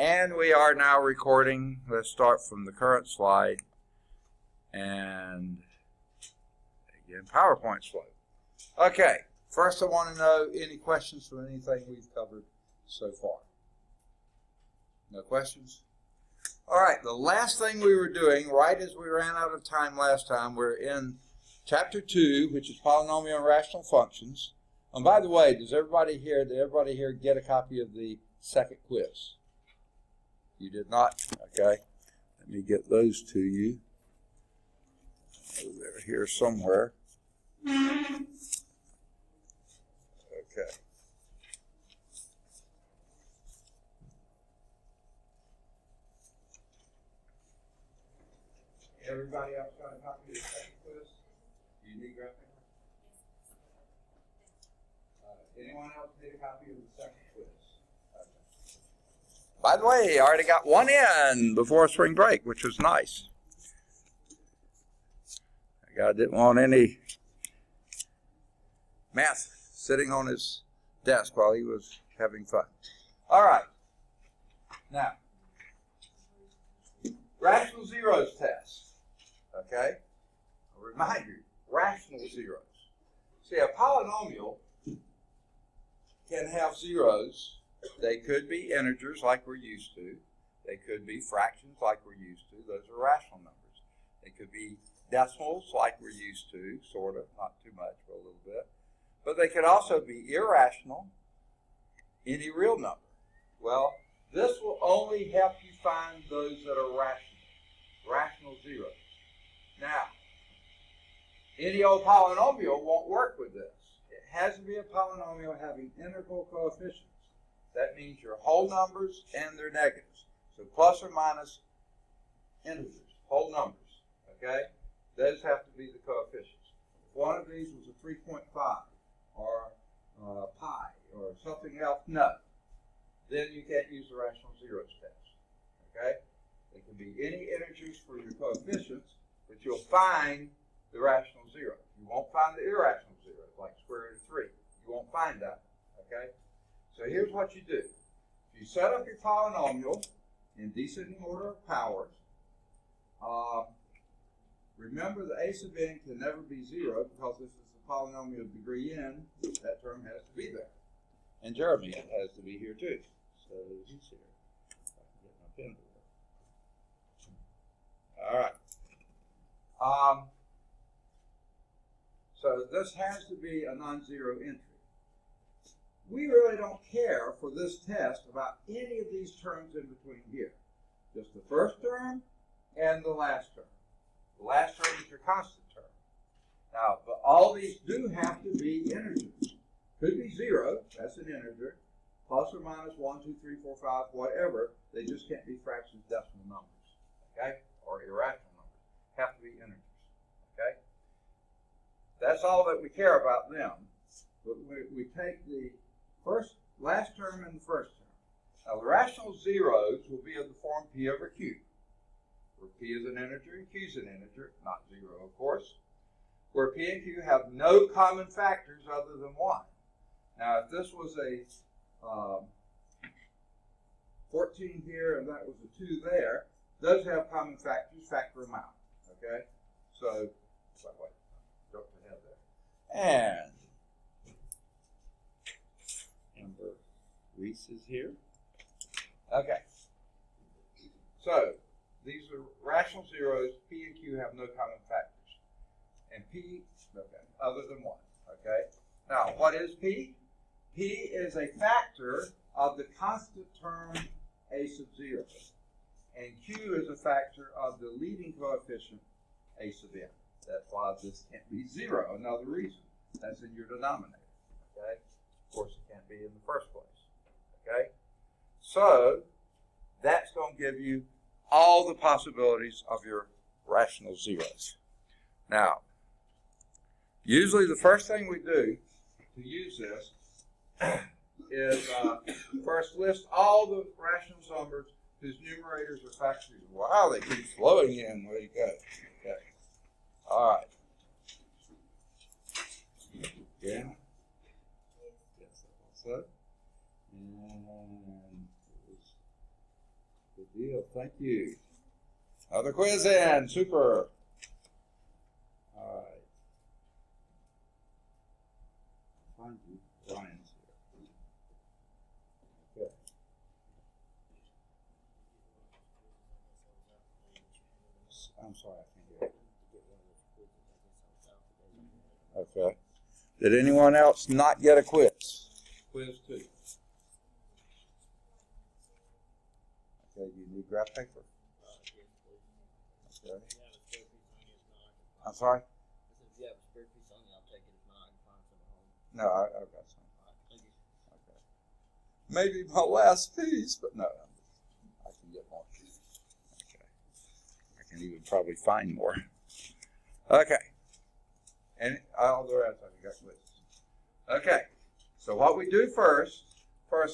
And we are now recording. Let's start from the current slide. And again, PowerPoint slide. Okay, first I want to know any questions from anything we've covered so far. No questions? All right, the last thing we were doing, right as we ran out of time last time, we're in Chapter 2, which is Polynomial and Rational Functions. And by the way, did everybody here get a copy of the second quiz? You did not? Okay. Let me get those to you. Oh, they're here somewhere. Okay. Everybody else got a copy of the second quiz? Do you need graphic? Anyone else need a copy of the second quiz? Okay. By the way, I already got one in before spring break, which was nice. The guy didn't want any math sitting on his desk while he was having fun. All right. Now, rational zeros test. Okay? A reminder, rational zeros. See, a polynomial can have zeros. They could be integers like we're used to. They could be fractions like we're used to. Those are rational numbers. They could be decimals like we're used to, sort of, not too much, but a little bit. But they could also be irrational, any real number. Well, this will only help you find those that are rational zeros. Now, any old polynomial won't work with this. It has to be a polynomial having integral coefficients. That means your whole numbers and their negatives. So plus or minus integers, whole numbers, okay? Those have to be the coefficients. If one of these was a 3.5 or pi or something else, no. Then you can't use the rational zeros test, okay? They can be any integers for your coefficients, but you'll find the rational zero. You won't find the irrational zeros, like square root of 3. You won't find that, okay? So here's what you do. If you set up your polynomial in descending order of powers, remember the a sub n can never be 0 because this is a polynomial of degree n. That term has to be there. And Jeremy has to be here too. So he's here. I can get my pen to work. All right. So this has to be a non-zero entry. We really don't care for this test about any of these terms in between here. Just the first term and the last term. The last term is your constant term. Now, but all these do have to be integers. Could be 0, that's an integer, plus or minus 1, 2, 3, 4, 5, whatever. They just can't be fractions, decimal numbers, okay? Or irrational numbers. Have to be integers, okay? That's all that we care about them. But we take the last term and the first term. Now, the rational zeros will be of the form p over q, where p is an integer and q is an integer, not 0, of course, where p and q have no common factors other than 1. Now, if this was a 14 here and that was a 2 there, those have common factors, factor them out, okay? So, wait, jump ahead there. And Amber Reese is here. Okay. So, these are rational zeros. P and Q have no common factors. And P, okay, other than 1, okay? Now, what is P? P is a factor of the constant term a sub 0. And Q is a factor of the leading coefficient a sub n. That's why this can't be 0. Another reason. That's in your denominator. Okay? Of course, it can't be in the first place. Okay? So, that's going to give you all the possibilities of your rational zeros. Now, usually the first thing we do to use this is first list all the rational numbers whose numerators are factors. Wow, they keep flowing in. Where you go? Okay. All right. Yeah. Yes, also. And deal. Thank you. Another quiz in. Super. All right. Find you. Ryan's here. Okay. I'm sorry, I can't hear. Okay. Did anyone else not get a quiz? Quiz 2. Okay, you need graph paper? Okay. I'm sorry? No, I've got some. Okay. Maybe my last piece, but no, I can get more. Okay. I can even probably find more. Okay. And all the rest I got quizzes. Okay. So what we do first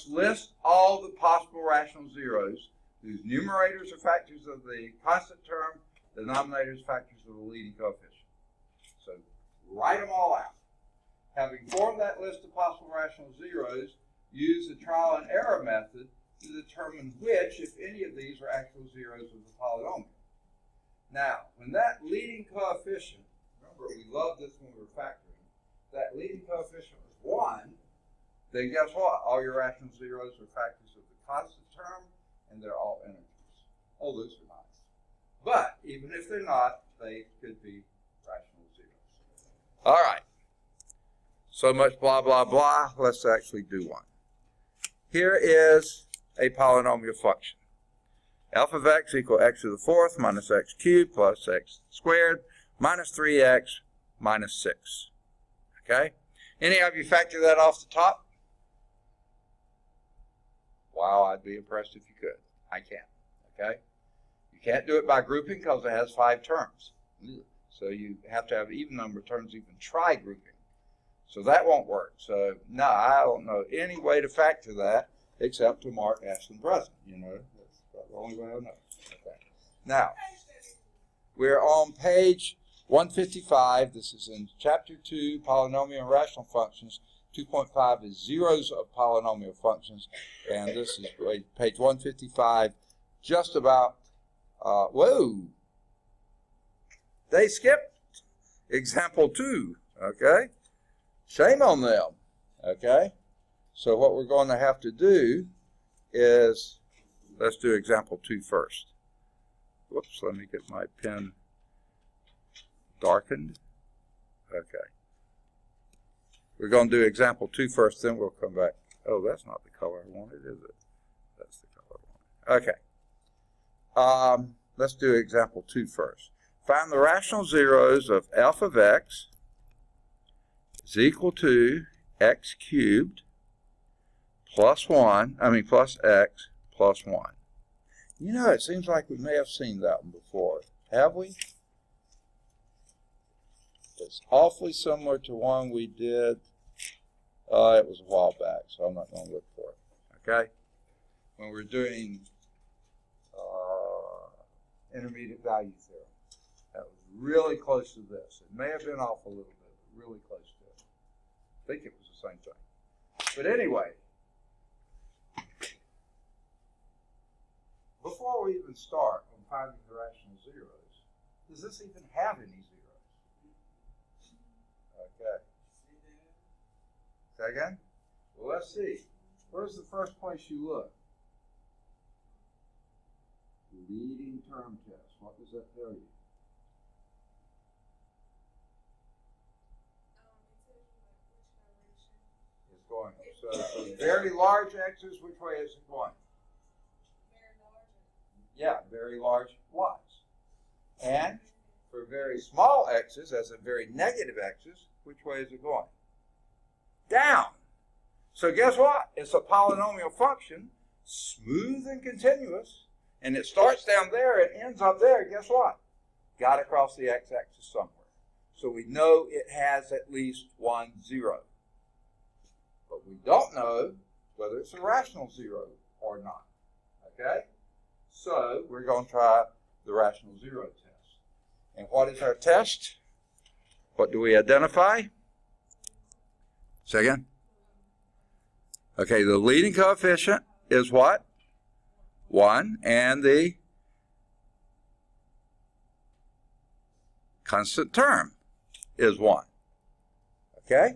list all the possible rational zeros whose numerators are factors of the constant term, denominators factors of the leading coefficient. So write them all out. Having formed that list of possible rational zeros, use the trial and error method to determine which, if any of these, are actual zeros of the polynomial. Now, when that leading coefficient, remember we loved this when we were factoring, that leading coefficient was 1, then guess what? All your rational zeros are factors of the constant term, and they're all integers. Oh, those are nice. But even if they're not, they could be rational zeros. All right. So much blah, blah, blah. Let's actually do one. Here is a polynomial function. F of x equal x to the 4th minus x cubed plus x squared minus 3x minus 6. Okay? Any of you factor that off the top? Wow, I'd be impressed if you could. I can't. Okay? You can't do it by grouping because it has 5 terms. So you have to have even number of terms, even try grouping. So that won't work. So no, I don't know any way to factor that except to mark S and present. You know, that's the only way I know. Okay. Now, we're on page 155. This is in chapter 2, polynomial and rational functions. 2.5 is zeros of polynomial functions, and this is page 155, just about, whoa, they skipped example 2, okay? Shame on them, okay? So what we're going to have to do is, let's do example 2 first. Whoops, let me get my pen darkened. Okay. We're going to do example 2 first, then we'll come back. Oh, that's not the color I wanted, is it? That's the color I wanted. Okay. Let's do example 2 first. Find the rational zeros of f of x is equal to x cubed plus x plus 1. You know, it seems like we may have seen that one before. Have we? It's awfully similar to one we did. It was a while back, so I'm not going to look for it. Okay? When we're doing intermediate value theorem. That was really close to this. It may have been off a little bit, but really close to it. I think it was the same thing. But anyway, before we even start on finding the rational zeros, does this even have any zeros? Okay. Say again? Well, let's see. Where's the first place you look? Leading term test. What does that tell you? It's going. So for very large x's, which way is it going? Very large. Yeah, very large y's. And for very small x's, as in very negative x's, which way is it going? Down. So guess what? It's a polynomial function, smooth and continuous, and it starts down there and ends up there. Guess what? Got to cross the x-axis somewhere. So we know it has at least one zero. But we don't know whether it's a rational zero or not. Okay? So we're going to try the rational zero test. And what is our test? What do we identify? Say again? Okay, the leading coefficient is what? 1, and the constant term is 1. Okay?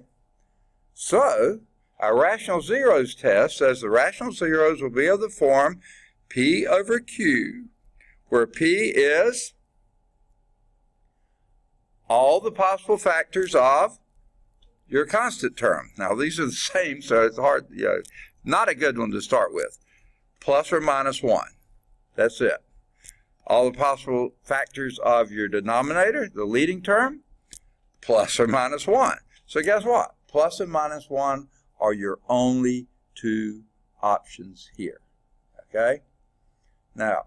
So, our rational zeros test says the rational zeros will be of the form P over Q, where P is all the possible factors of your constant term. Now, these are the same, so it's hard, not a good one to start with. Plus or minus 1. That's it. All the possible factors of your denominator, the leading term, plus or minus 1. So guess what? Plus and minus 1 are your only two options here. Okay? Now,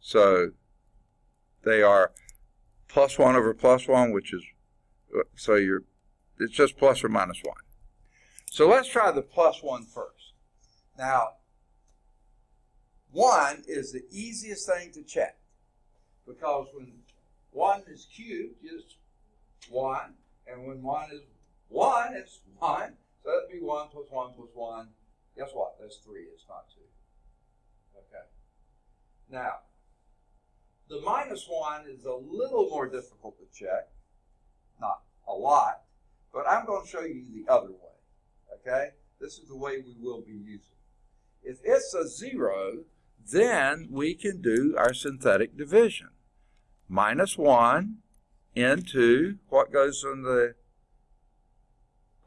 so they are plus 1 over plus 1, which is, so it's just plus or minus 1. So let's try the plus 1 first. Now, 1 is the easiest thing to check, because when 1 is cubed, it's 1, and when 1 is 1, it's 1. So that'd be 1 plus 1 plus 1. Guess what? That's 3. It's not 2. Okay. Now, the minus 1 is a little more difficult to check. Not a lot, but I'm going to show you the other way. Okay? This is the way we will be using. If it's a 0, then we can do our synthetic division. Minus 1 into what goes on the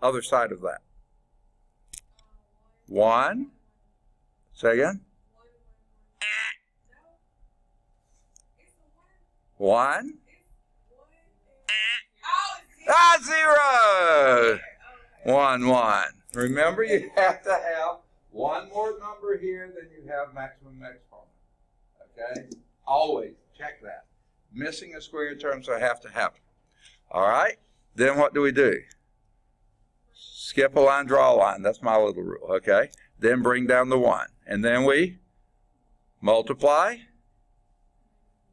other side of that? 1. Say again? 1. 0. 1, 1. Remember, you have to have one more number here than you have maximum exponent. Okay? Always check that. Missing a square term, so I have to have it. All right? Then what do we do? Skip a line, draw a line. That's my little rule. Okay? Then bring down the 1. And then we multiply.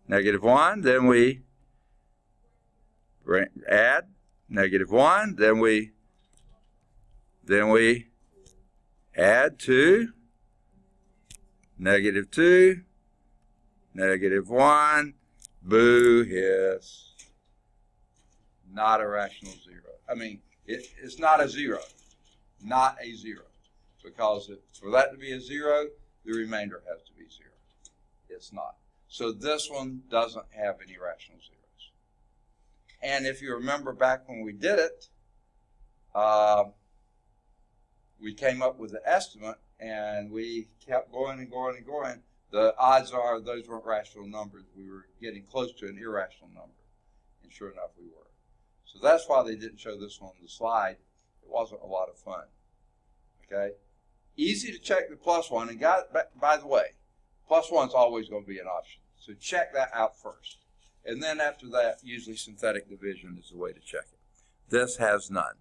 Negative 1. Then we add. Negative 1. Then we add 2. Negative 2. Negative 1. Boo, hiss. Not a rational 0. I mean, it's not a 0. Not a 0. Because for that to be a 0, the remainder has to be 0. It's not. So this one doesn't have any rational zeros. And if you remember back when we did it, we came up with the estimate, and we kept going and going and going. The odds are those weren't rational numbers. We were getting close to an irrational number. And sure enough, we were. So that's why they didn't show this one on the slide. It wasn't a lot of fun. Okay? Easy to check the plus 1. And by the way, plus 1 is always going to be an option. So check that out first. And then after that, usually synthetic division is the way to check it. This has none.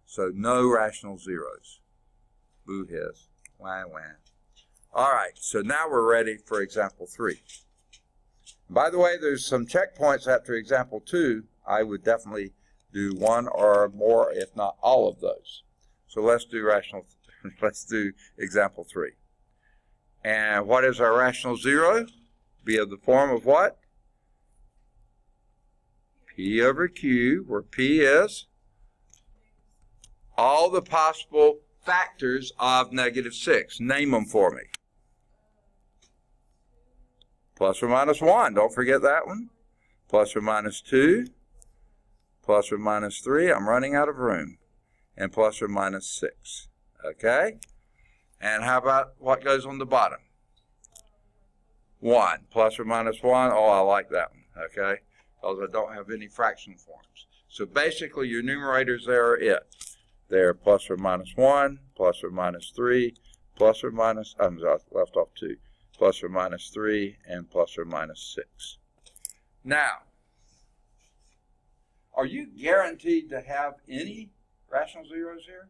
So no rational zeros. Boo hiss. Wah, wah. All right, so now we're ready for example 3. By the way, there's some checkpoints after example 2. I would definitely do one or more, if not all of those. So let's do example 3. And what is our rational zero? Be of the form of what? P over Q, where P is all the possible factors of negative 6. Name them for me. Plus or minus 1. Don't forget that one. Plus or minus 2. Plus or minus 3. I'm running out of room. And plus or minus 6. Okay? And how about what goes on the bottom? 1. Plus or minus 1. Oh, I like that one. Okay? Because I don't have any fraction forms. So basically, your numerators there are it. They're plus or minus 1, plus or minus 3, plus or minus, I left off 2, plus or minus 3, and plus or minus 6. Now, are you guaranteed to have any rational zeros here?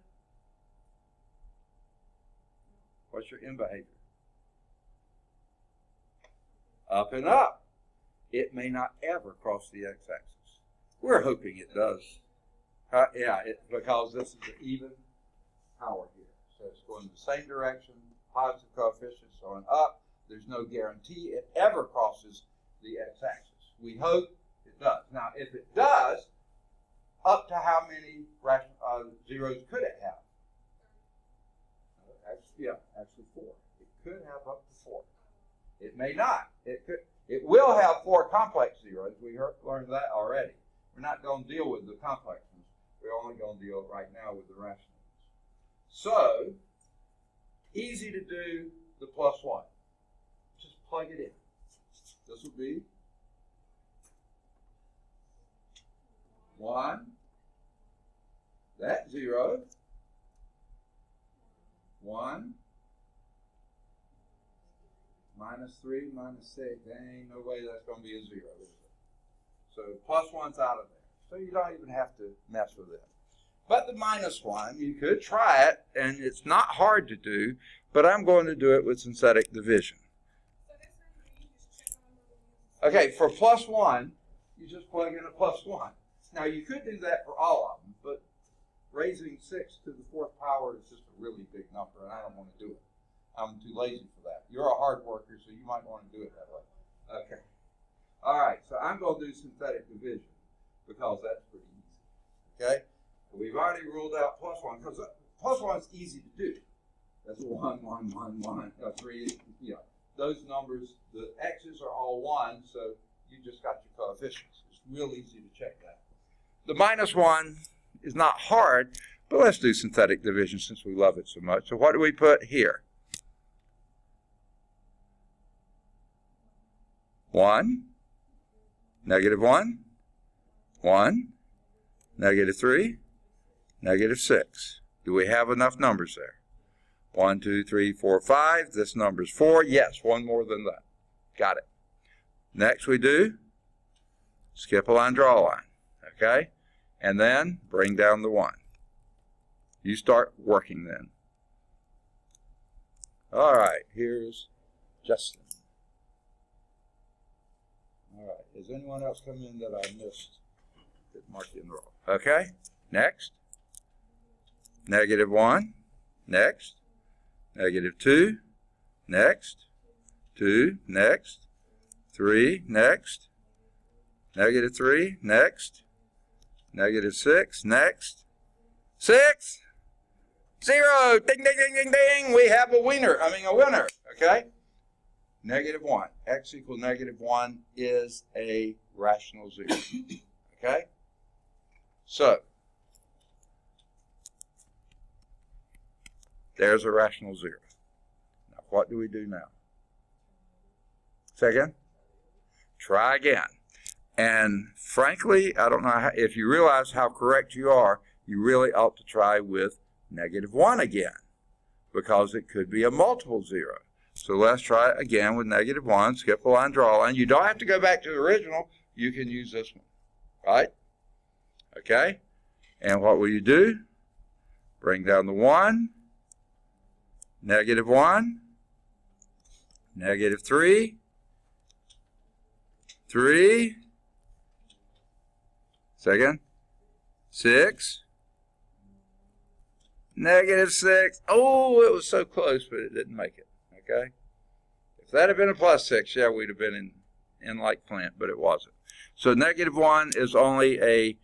What's your end behavior? Up and up. It may not ever cross the x-axis. We're hoping it does. Because this is an even power here. So it's going in the same direction, positive coefficients going up. There's no guarantee it ever crosses the x-axis. We hope it does. Now, if it does, up to how many zeros could it have? Actually 4. It could have up to 4. It may not. It will have 4 complex zeros. We learned that already. We're not going to deal with the complex ones. We're only going to deal right now with the rational ones. So, easy to do the plus 1. Just plug it in. This will be 1, that 0, 1, minus 3, minus 6. There ain't no way that's going to be a 0, is it? So plus 1's out of there. So you don't even have to mess with it. But the minus 1, you could try it, and it's not hard to do, but I'm going to do it with synthetic division. Okay, for plus 1, you just plug in a plus 1. Now, you could do that for all of them, but raising 6 to the 4th power is just a really big number, and I don't want to do it. I'm too lazy for that. You're a hard worker, so you might want to do it that way. Okay. All right, so I'm going to do synthetic division because that's pretty easy. Okay? We've already ruled out plus 1 because plus 1 is easy to do. That's 1, 1, 1, 1, 3. Those numbers, the x's are all 1, so you just got your coefficients. It's real easy to check that. The minus 1 is not hard, but let's do synthetic division since we love it so much. So what do we put here? 1, negative 1, 1, negative 3, negative 6. Do we have enough numbers there? 1, 2, 3, 4, 5. This number's 4. Yes, one more than that. Got it. Next we do skip a line, draw a line. Okay? And then bring down the 1. You start working then. All right, here's Justin. All right, is anyone else coming in that I missed that marked in the row? Okay, next. Negative 1, next. Negative 2, next. 2, next. 3, next. Negative 3, next. Negative 6, next. 6, 0, ding, ding, ding, ding, ding. We have a winner, okay? Negative 1, x equals negative 1 is a rational 0, okay? So, there's a rational 0. Now, what do we do now? Say again? Try again. And frankly, I don't know if you realize how correct you are, you really ought to try with negative 1 again, because it could be a multiple 0. So let's try it again with negative 1, skip a line, draw a line. You don't have to go back to the original. You can use this one, right? Okay? And what will you do? Bring down the 1, negative 1, negative 3, 3, second, 6, negative 6. Oh, it was so close, but it didn't make it. Okay? If that had been a plus 6, yeah, we'd have been in like Flint, but it wasn't. So negative 1 is only a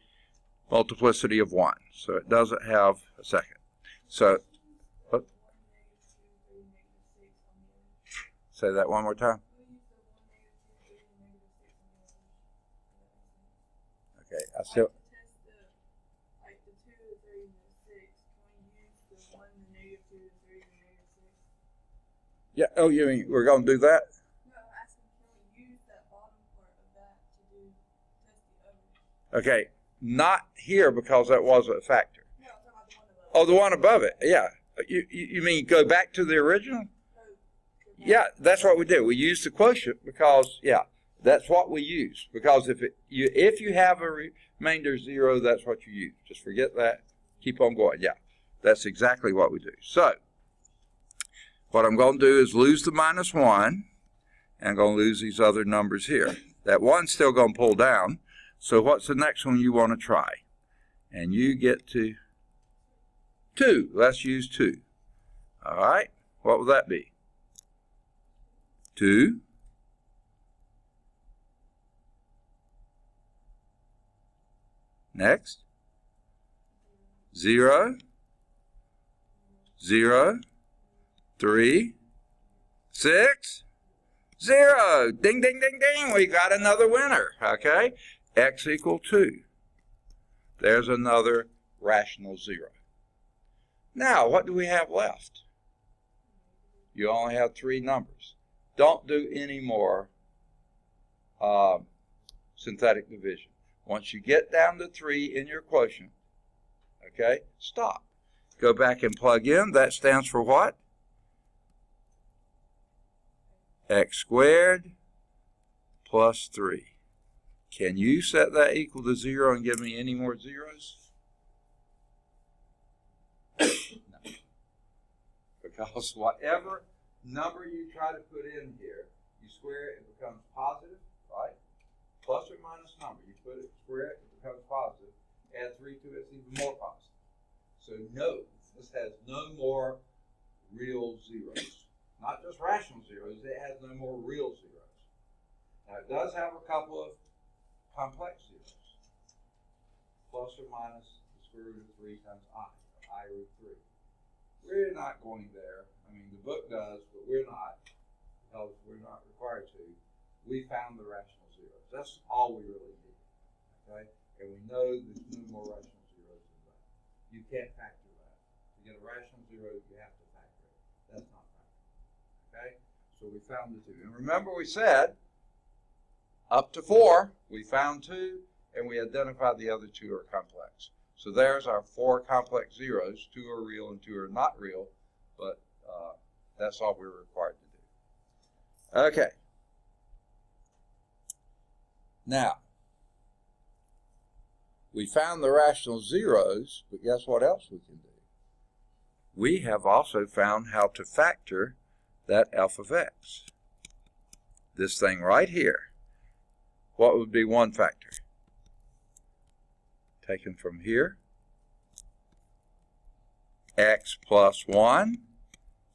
multiplicity of 1, so it doesn't have a second. So, say that one more time. Okay, I still. Yeah, oh, you mean we're going to do that? No, I'm asking, can we use that bottom part of that to do test the others? Okay, not here because that wasn't a factor. No, I'm talking about the one above. Oh, the one above it, yeah. You mean go back to the original? No, Yeah, that's what we do. We use the quotient because, yeah, that's what we use. Because if you have a remainder 0, that's what you use. Just forget that. Keep on going. Yeah, that's exactly what we do. So, what I'm going to do is lose the minus 1, and I'm going to lose these other numbers here. That 1's still going to pull down. So what's the next one you want to try? And you get to 2. Let's use 2. All right, what would that be? 2. Next. 0, 0, 3, 6, 0. Ding, ding, ding, ding. We got another winner. Okay? X equal 2. There's another rational 0. Now, what do we have left? You only have 3 numbers. Don't do any more synthetic division. Once you get down to 3 in your quotient, okay, stop. Go back and plug in. That stands for what? X squared plus 3. Can you set that equal to 0 and give me any more zeros? No. Because whatever number you try to put in here, you square it, it becomes positive, right? Plus or minus number, you put it, square it, it becomes positive. Add 3 to it, it's even more positive. So no, this has no more real zeros. Not just rational zeros, it has no more real zeros. Now it does have a couple of complex zeros. Plus or minus the square root of 3 times I root 3. We're not going there. I mean, the book does, but we're not, because we're not required to. We found the rational zeros. That's all we really need. Okay? And we know there's no more rational zeros than that. You can't factor that. To get a rational zero, you have to factor it. That's not factored. Okay? So we found the 2. And remember we said, up to 4, we found 2, and we identified the other 2 are complex. So there's our 4 complex zeros. 2 are real and 2 are not real, but that's all we're required to do. Okay. Now, we found the rational zeros, but guess what else we can do? We have also found how to factor that f of x. This thing right here. What would be one factor? Taken from here. X plus 1.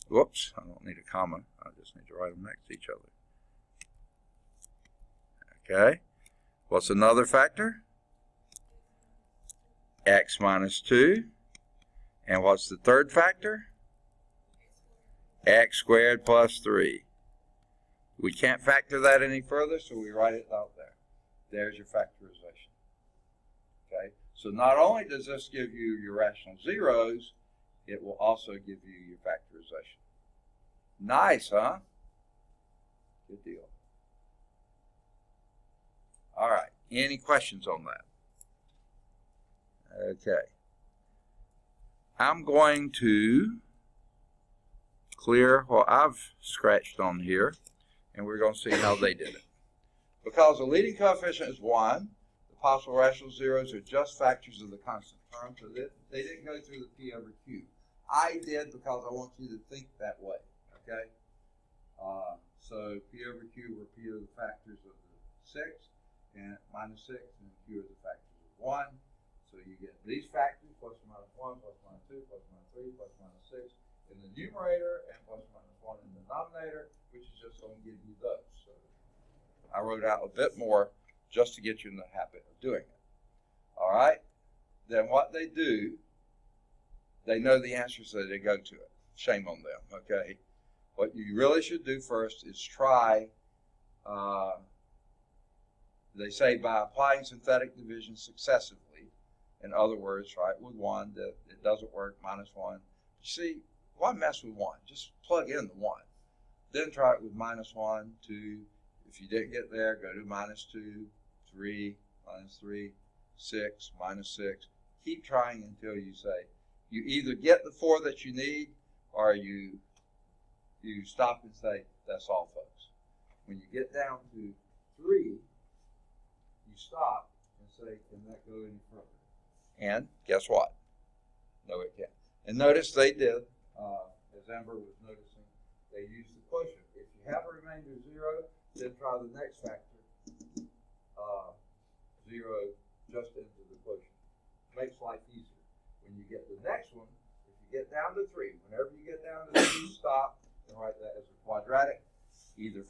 Whoops, I don't need a comma. I just need to write them next to each other. Okay. What's another factor? X minus 2. And what's the third factor? X squared plus 3. We can't factor that any further, so we write it out there. There's your factorization. Okay? So not only does this give you your rational zeros, it will also give you your factorization. Nice, huh? Good deal. All right. Any questions on that? Okay. I'm going to clear what I've scratched on here, and we're going to see how they did it. Because the leading coefficient is 1, the possible rational zeros are just factors of the constant term, so they didn't go through the P over Q. I did because I want you to think that way, okay? So P over Q were P are the factors of the 6, and minus 6, and Q are the factors of 1. So you get these factors, plus or minus 1, plus or minus 2, plus or minus 3, plus or minus 6 in the numerator, and plus or minus 1 in the denominator, which is just going to give you those. So I wrote out a bit more just to get you in the habit of doing it. All right? Then what they do, they know the answer, so they go to it. Shame on them, okay? What you really should do first is try, they say by applying synthetic division successively. In other words, try it with 1, that it doesn't work, minus 1. You see, why mess with 1? Just plug in the 1. Then try it with minus 1, 2. If you didn't get there, go to minus 2, 3, minus 3, 6, minus 6. Keep trying until you say, you either get the 4 that you need, or you stop and say, that's all, folks. When you get down to 3, you stop and say, can that go any further? And guess what? No, it can't. And notice they did, as Amber was noticing, they used the quotient. If you have a remainder of 0, then try the next factor, 0 just into the quotient. Makes life easier. When you get the next one, if you get down to 3, whenever you get down to 3,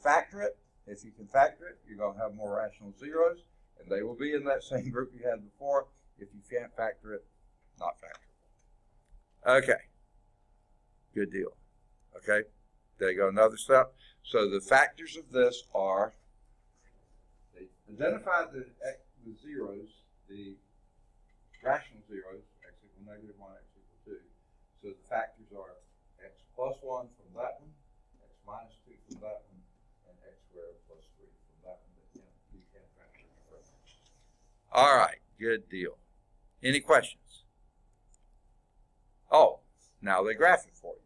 factor it. If you can factor it, you're going to have more rational zeros, and they will be in that same group you had before. If you can't factor it, not factorable. Okay. Good deal. Okay. There you go. Another step. So the factors of this are, they identified the zeros, the rational zeros, x equal negative 1, x equal 2. So the factors are x plus 1 from that one, x minus 2 from that one, and x squared plus 3 from that one. That you can't factor any further. All right. Good deal. Any questions? Oh, now they graph it for you.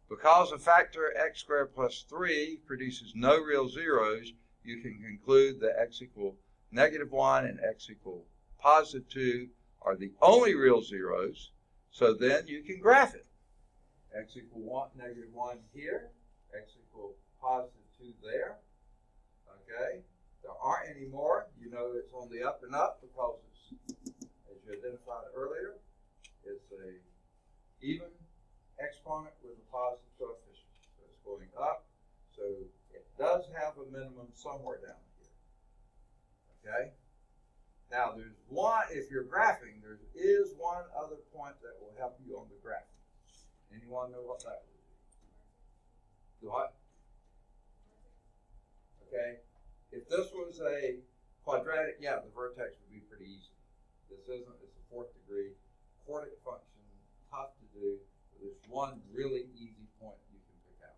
Because a factor x squared plus 3 produces no real zeros, you can conclude that x equal negative 1 and x equal positive 2 are the only real zeros, so then you can graph it. X equal 1, negative 1 here, x equal positive 2 there. Okay? There aren't any more. You know it's on the up and up because it's, as you identified earlier, it's a even exponent with a positive coefficient. So it's going up. So it does have a minimum somewhere down here. Okay? Now there's one, if you're graphing, there is one other point that will help you on the graphing. Anyone know what that would be? What? Okay. If this was a quadratic, yeah, the vertex would be pretty easy. This isn't, it's a 4th degree quartic function, tough to do. There's one really easy point you can pick out.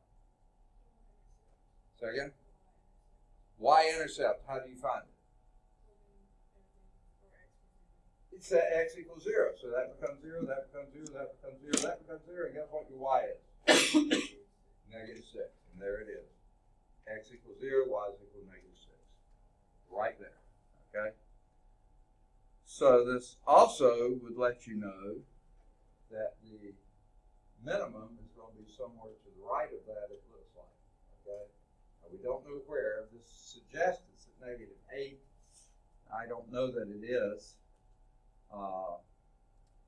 Say again? Y-intercept, how do you find it? It's that x equals 0. So that becomes 0, that becomes 0, that becomes 0, that becomes 0. And guess what your y is? Negative 6. And there it is. X equals 0, y is equal to negative 6. Right there. Okay? So this also would let you know that the minimum is going to be somewhere to the right of that, it looks like. Okay? Now we don't know where. This suggests it's at negative 8. I don't know that it is.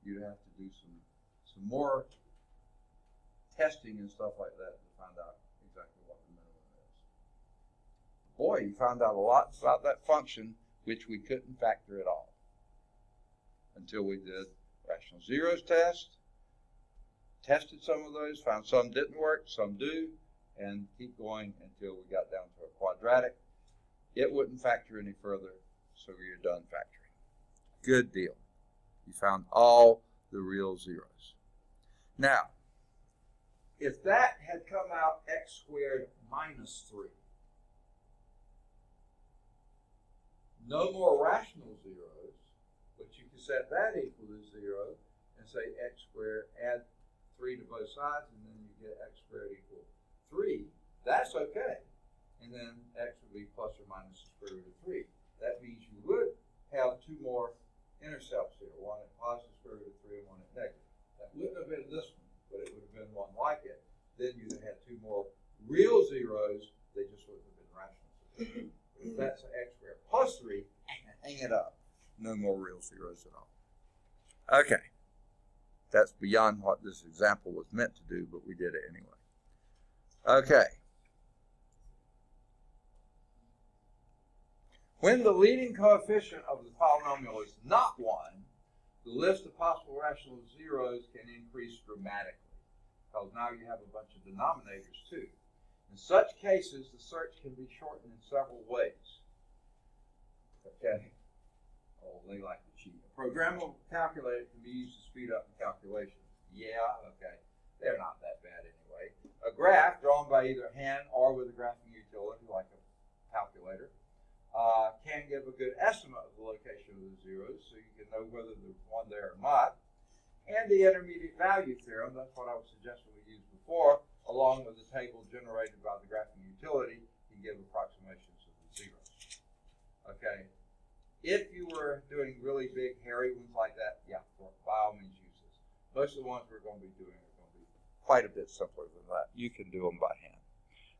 You'd have to do some more testing and stuff like that to find out exactly what the minimum is. Boy, you found out a lot about that function, which we couldn't factor at all until we did rational zeros test, tested some of those, found some didn't work, some do, and keep going until we got down to a quadratic. It wouldn't factor any further, so you're done factoring. Good deal. You found all the real zeros. Now, if that had come out x squared minus 3, no more rational zeros, but you can set that equal to 0 and say x squared, add 3 to both sides, and then you get x squared equal 3. That's okay. And then x would be plus or minus the square root of 3. That means you would have 2 more intercepts here, one at positive square root of 3 and one at negative. That wouldn't have been this one, but it would have been one like it. Then you'd have had 2 more real zeros, they just wouldn't have been rational zeros. If that's x squared plus 3, hang it up. No more real zeros at all. Okay. That's beyond what this example was meant to do, but we did it anyway. Okay. When the leading coefficient of the polynomial is not 1, the list of possible rational zeros can increase dramatically, because now you have a bunch of denominators too. In such cases, the search can be shortened in several ways. Okay. Oh, they like to cheat. A programmable calculator can be used to speed up the calculations. Yeah, okay. They're not that bad anyway. A graph drawn by either hand or with a graphing utility like a calculator can give a good estimate of the location of the zeros, so you can know whether there's one there or not. And the intermediate value theorem, that's what I was suggesting we used before, along with the table generated by the graphing utility, can give approximations of the zeros. Okay. If you were doing really big, hairy ones like that, yeah, by all means use this. Most of the ones we're going to be doing are going to be quite a bit simpler than that. You can do them by hand.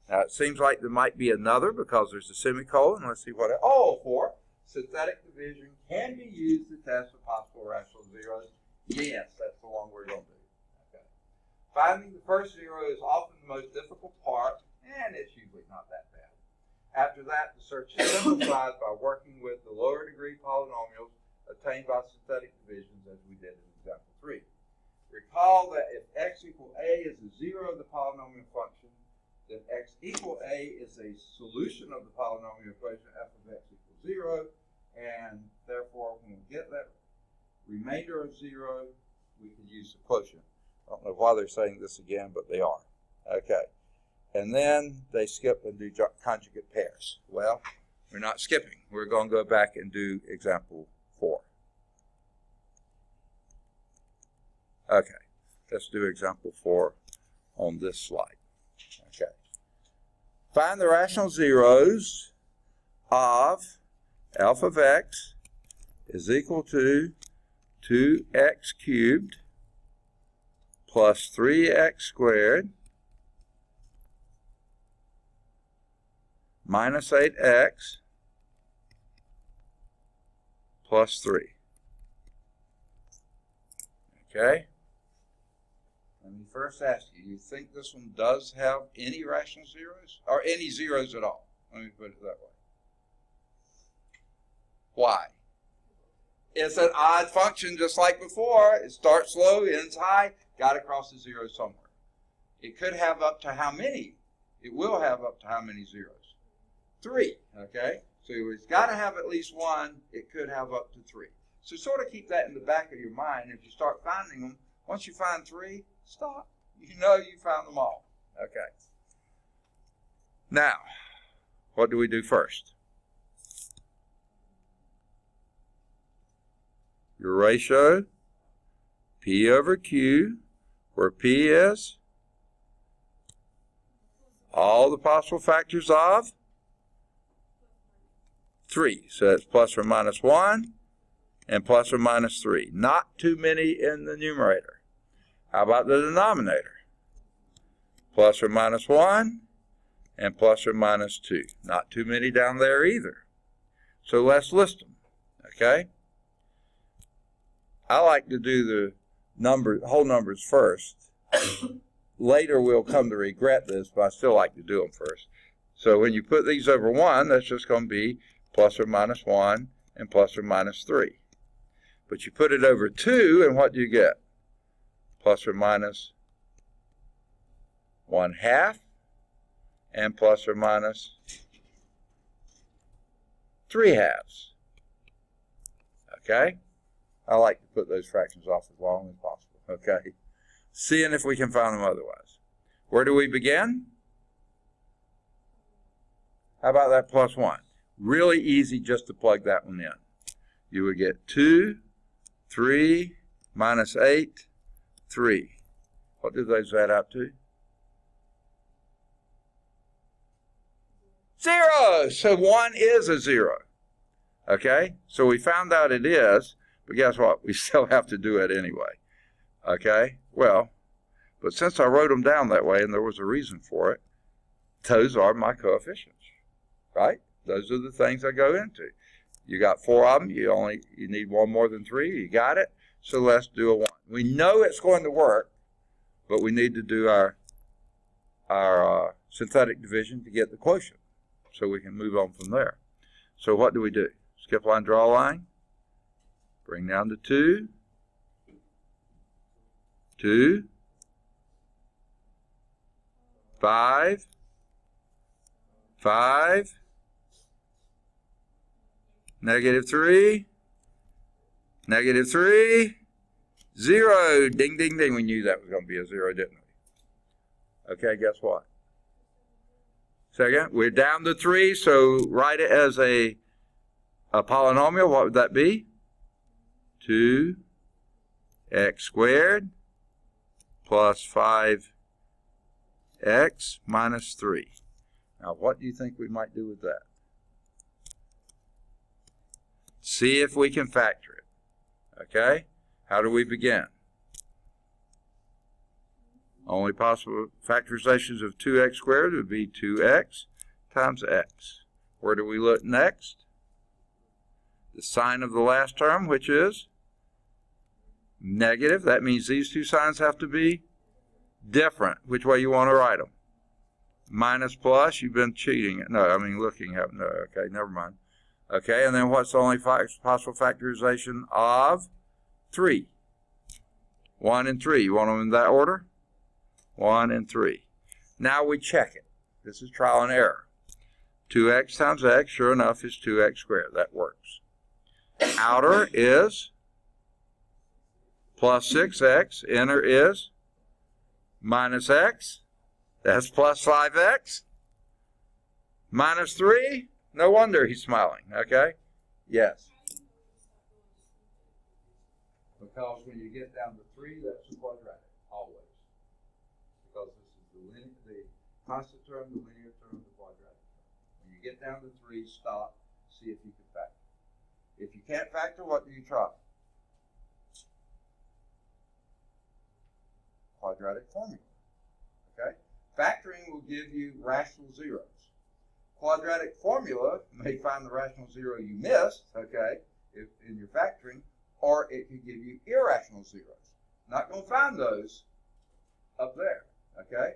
Now, it seems like there might be another because there's a semicolon. Let's see what it, oh, 4. Synthetic division can be used to test for possible rational zeros. Yes, that's the one we're going to do. Okay. Finding the first zero is often the most difficult part, and it's usually not that bad. After that, the search is simplified by working with the lower degree polynomials obtained by synthetic divisions, as we did in example 3. Recall that if x equal a is a zero of the polynomial function, then x equal a is a solution of the polynomial equation f of x equals 0, and therefore when we get that remainder of 0, we can use the quotient. I don't know why they're saying this again, but they are. Okay. And then they skip and do conjugate pairs. Well, we're not skipping. We're going to go back and do example 4. Okay. Let's do example 4 on this slide. Okay. Find the rational zeros of f of x is equal to 2x cubed plus 3x squared minus 8x plus 3. Okay? Let me first ask you, you think this one does have any rational zeros? Or any zeros at all? Let me put it that way. Why? It's an odd function just like before. It starts low, ends high, got to cross the zero somewhere. It could have up to how many? It will have up to how many zeros? 3, okay? So it's got to have at least one. It could have up to 3. So sort of keep that in the back of your mind. If you start finding them, once you find 3, stop. You know you found them all. Okay. Now, what do we do first? Your ratio, P over Q, where P is all the possible factors of 3. So it's plus or minus 1 and plus or minus 3. Not too many in the numerator. How about the denominator? Plus or minus 1 and plus or minus 2. Not too many down there either. So let's list them. Okay? I like to do the whole numbers first. Later we'll come to regret this, but I still like to do them first. So when you put these over 1, that's just going to be plus or minus 1 and plus or minus 3. But you put it over 2, and what do you get? Plus or minus 1/2 and plus or minus 3/2. Okay? I like to put those fractions off as long as possible. Okay? Seeing if we can find them otherwise. Where do we begin? How about that plus 1? Really easy just to plug that one in. You would get 2, 3, minus 8, 3. What do those add up to? 0. So 1 is a 0. Okay? So we found out it is, but guess what? We still have to do it anyway. Okay? Well, but since I wrote them down that way and there was a reason for it, those are my coefficients. Right? Those are the things I go into. You got 4 of them. You need one more than 3. You got it. So let's do a 1. We know it's going to work, but we need to do our synthetic division to get the quotient, so we can move on from there. So what do we do? Skip line, draw a line. Bring down to 2. 2. 5. 5. Negative 3. Negative 3. 0. Ding, ding, ding. We knew that was going to be a 0, didn't we? Okay, guess what? Second, we're down to 3, so write it as a polynomial. What would that be? 2x squared plus 5x minus 3. Now, what do you think we might do with that? See if we can factor it. Okay? How do we begin? Only possible factorizations of 2x squared would be 2x times x. Where do we look next? The sign of the last term, which is negative. That means these two signs have to be different. Which way you want to write them? minus plus, you've been cheating. No, I mean looking at, no, okay, never mind. Okay, and then what's the only possible factorization of 3? 1 and 3. You want them in that order? 1 and 3. Now we check it. This is trial and error. 2x times x, sure enough, is 2x squared. That works. Outer is plus 6x. Inner is minus x. That's plus 5x. Minus 3. No wonder he's smiling. Okay? Yes. Because when you get down to 3, that's the quadratic. Always. Because this is the constant term, the linear term, the quadratic term. When you get down to 3, stop. See if you can factor. If you can't factor, what do you try? Quadratic formula. Okay? Factoring will give you rational zeros. Quadratic formula may find the rational zero you missed, okay, if in your factoring, or it could give you irrational zeros. Not going to find those up there, okay?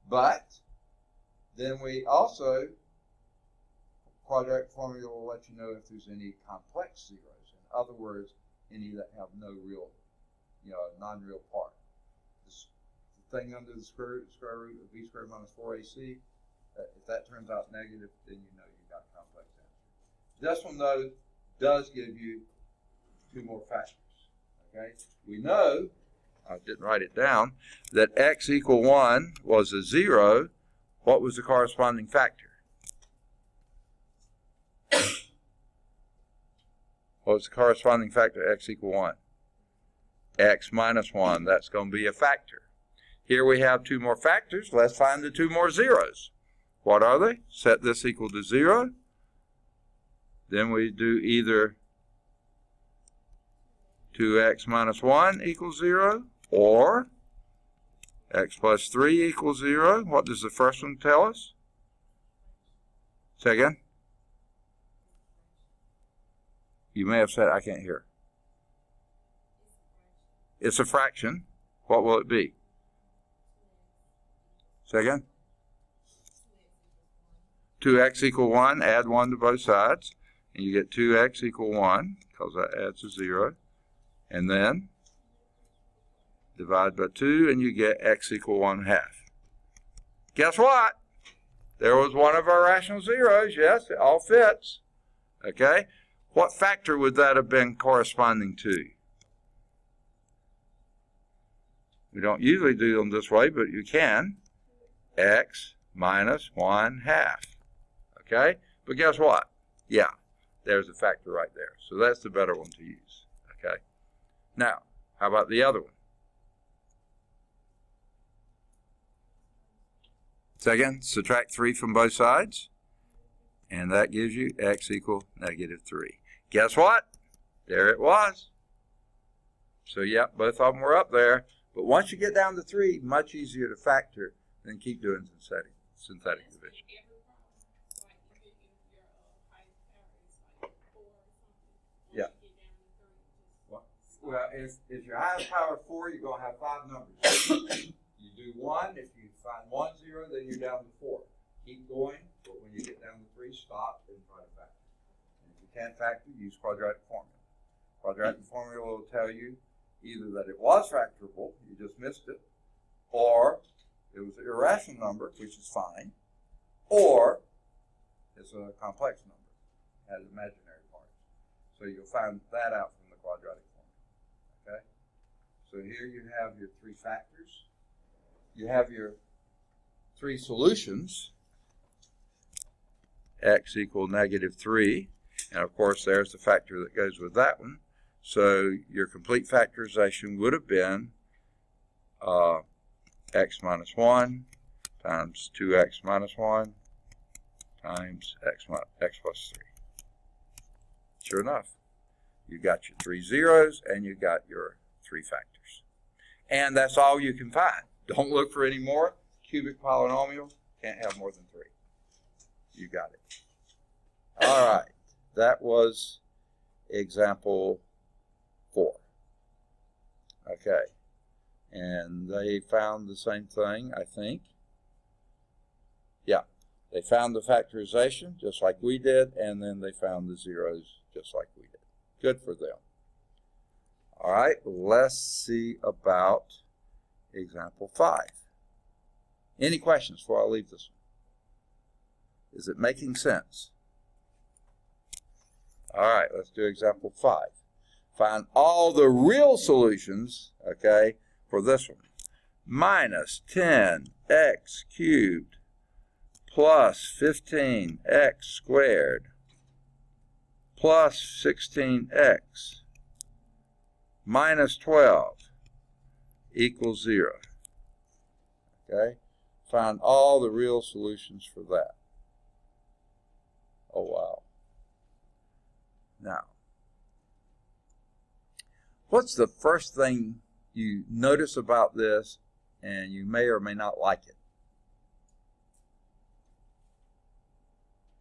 But then we also, quadratic formula will let you know if there's any complex zeros. In other words, any that have no real, non-real part. The thing under the square root of b squared minus 4ac, if that turns out negative, then you know you've got a complex answer. This one, though, does give you 2 more factors. Okay? We know, I didn't write it down, that x equal 1 was a 0. What was the corresponding factor? What was the corresponding factor x equal 1? X minus 1. That's going to be a factor. Here we have 2 more factors. Let's find the 2 more zeros. What are they? Set this equal to 0. Then we do either 2x minus 1 equals 0 or x plus 3 equals 0. What does the first one tell us? Say again? You may have said, I can't hear. It's a fraction. What will it be? Say again? 2x equal 1, add 1 to both sides, and you get 2x equal 1, because that adds a 0. And then divide by 2, and you get x equal 1/2. Guess what? There was one of our rational zeros. Yes, it all fits. Okay? What factor would that have been corresponding to? We don't usually do them this way, but you can. X minus 1/2. Okay? But guess what? Yeah, there's a factor right there. So that's the better one to use. Okay? Now, how about the other one? Second, subtract 3 from both sides, and that gives you x equal negative 3. Guess what? There it was. So, yep, both of them were up there. But once you get down to 3, much easier to factor than keep doing synthetic division. Yeah. Well, if your highest power 4, you're going to have 5 numbers. You do 1. If you find 1 0, then you're down to 4. Keep going, but when you get down to 3, stop and try to factor. And if you can't factor, use quadratic formula. Quadratic formula will tell you either that it was factorable, you just missed it, or it was an irrational number, which is fine, or it's a complex number, it has imaginary parts. So you'll find that out from the quadratic formula. Okay? So here you have your 3 factors. You have your 3 solutions. X equal negative 3. And of course there's the factor that goes with that one. So your complete factorization would have been x minus 1 times 2x minus 1 times x plus 3. Sure enough, you got your 3 zeros and you got your 3 factors. And that's all you can find. Don't look for any more. Cubic polynomial can't have more than 3. You got it. All right. That was example 4. Okay. And they found the same thing, I think. Yeah, they found the factorization just like we did, and then they found the zeros just like we did. Good for them. All right, let's see about example 5. Any questions before I leave this one? Is it making sense? All right, let's do example 5. Find all the real solutions, okay, for this one. Minus 10x cubed plus 15x squared plus 16x minus 12 equals 0. Okay? Find all the real solutions for that. Oh, wow. Now, what's the first thing you notice about this, and you may or may not like it?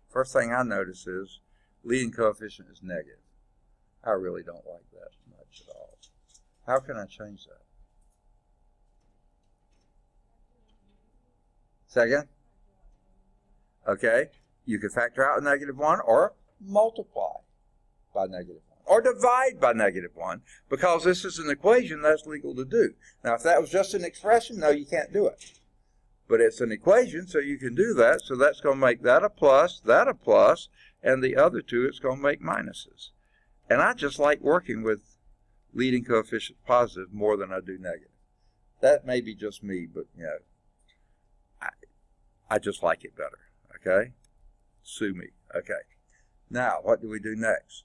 First thing I notice is leading coefficient is negative. I really don't like that much at all. How can I change that? Say again? Okay, you can factor out a -1 or multiply by -1 or divide by -1, because this is an equation that's legal to do. Now, if that was just an expression, no, you can't do it. But it's an equation, so you can do that. So that's going to make that a plus, and the other two it's going to make minuses. And I just like working with leading coefficients positive more than I do negative. That may be just me, but you know, I just like it better. Okay? Sue me. Okay. Now, what do we do next?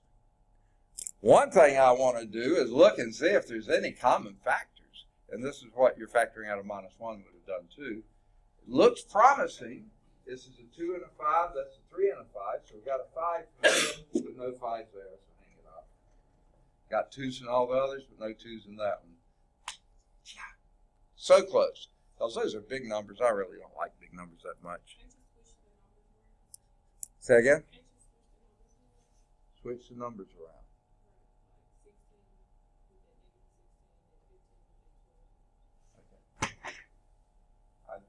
One thing I want to do is look and see if there's any common factors. And this is what your factoring out of -1 would have done too. It looks promising. This is a 2 and a 5. That's a 3 and a 5. So we've got a 5 with no 5s there. So hang it up. Got 2s in all the others, but no 2s in that one. So close. Because those are big numbers. I really don't like big numbers that much. Say again? Switch the numbers around.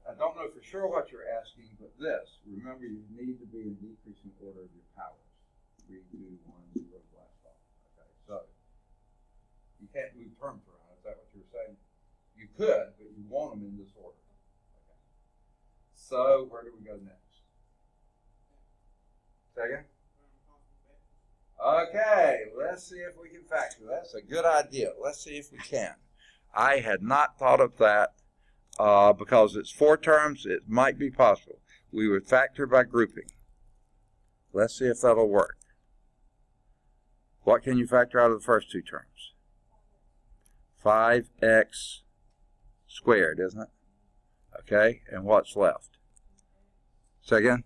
I don't know for sure what you're asking, but this, remember, you need to be in decreasing order of your powers. 3, 2, 1, 0, blast off. Okay, so you can't move terms around. Is that what you're saying? You could, but you want them in this order. Okay. So where do we go next? Second? Okay, let's see if we can factor. That's a good idea. Let's see if we can. I had not thought of that. Because it's 4 terms, it might be possible. We would factor by grouping. Let's see if that'll work. What can you factor out of the first 2 terms? 5x squared, isn't it? Okay, and what's left? Say again?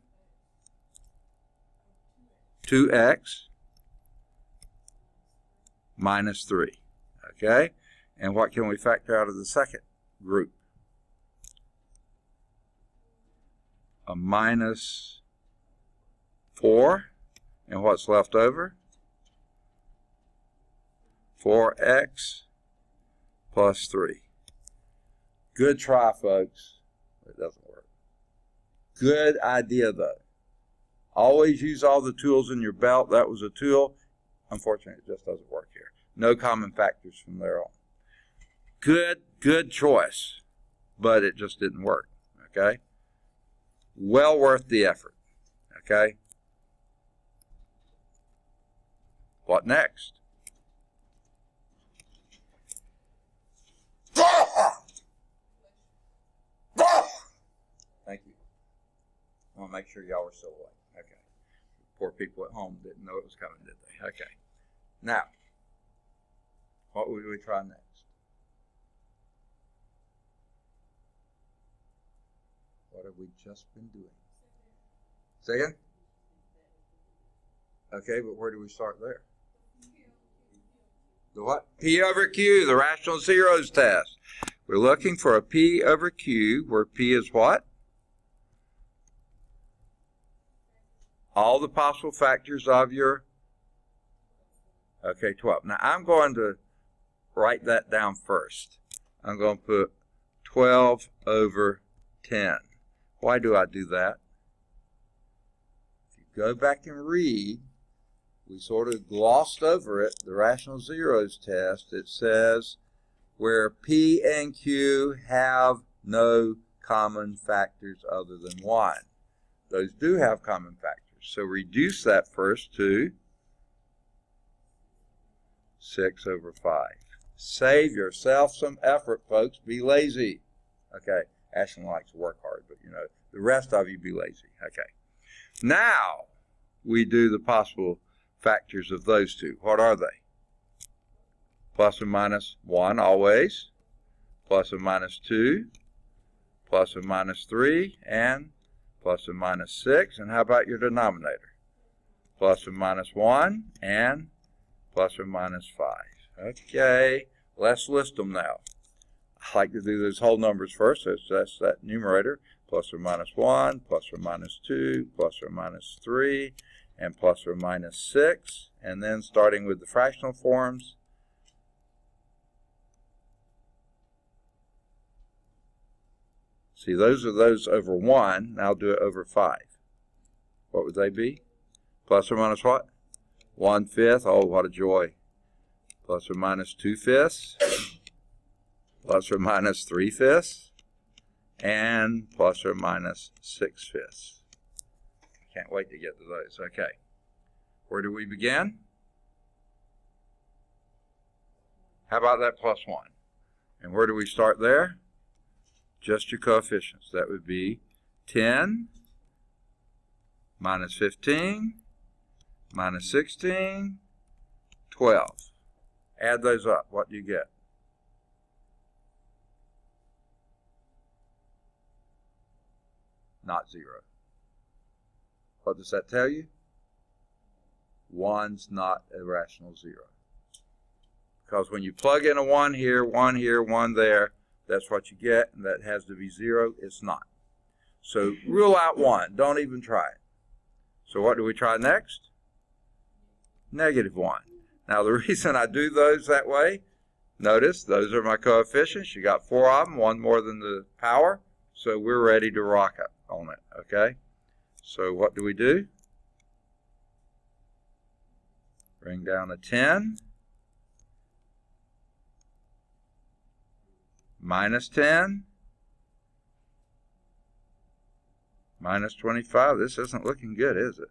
2x minus 3. Okay, and what can we factor out of the second group? A minus 4, and what's left over? 4x plus 3. Good try, folks. It doesn't work. Good idea, though. Always use all the tools in your belt. That was a tool. Unfortunately, it just doesn't work here. No common factors from there on. Good choice, but it just didn't work. Okay? Well worth the effort. Okay? What next? Thank you. I want to make sure y'all were still awake. Okay. Poor people at home didn't know it was coming, did they? Okay. Now, what would we try next? What have we just been doing? Say again? Okay, but where do we start there? The what? P over Q, the rational zeros test. We're looking for a P over Q, where P is what? All the possible factors of your, okay, 12. Now, I'm going to write that down first. I'm going to put 12 over 10. Why do I do that? go back and read, we sort of glossed over it, the rational zeros test. It says where P and Q have no common factors other than 1. Those do have common factors. So reduce that first to 6 over 5. Save yourself some effort, folks. Be lazy. Okay, Ashland likes to work hard, but you know, the rest of you be lazy. Okay. Now, we do the possible factors of those two. What are they? Plus or minus 1 always, plus or minus 2, plus or minus 3, and plus or minus 6. And how about your denominator? Plus or minus 1 and plus or minus 5. Okay, let's list them now. I like to do those whole numbers first, so that's that numerator. Plus or minus 1, plus or minus 2, plus or minus 3, and plus or minus 6. And then starting with the fractional forms, see, those are those over 1. Now do it over 5. What would they be? Plus or minus what? 1/5. Oh, what a joy. Plus or minus 2/5. Plus or minus 3/5. And plus or minus 6/5. Can't wait to get to those. Okay. Where do we begin? How about that plus 1? And where do we start there? Just your coefficients. That would be 10 minus 15 minus 16, 12. Add those up. What do you get? Not 0. What does that tell you? 1's not a rational 0. Because when you plug in a 1 here, 1 there, that's what you get, and that has to be 0. It's not. So rule out 1. Don't even try it. So what do we try next? Negative 1. Now the reason I do those that way, notice those are my coefficients. You got 4 of them, 1 more than the power. So we're ready to rock it on it, okay? So what do we do? Bring down a 10. Minus 10. Minus 25. This isn't looking good, is it?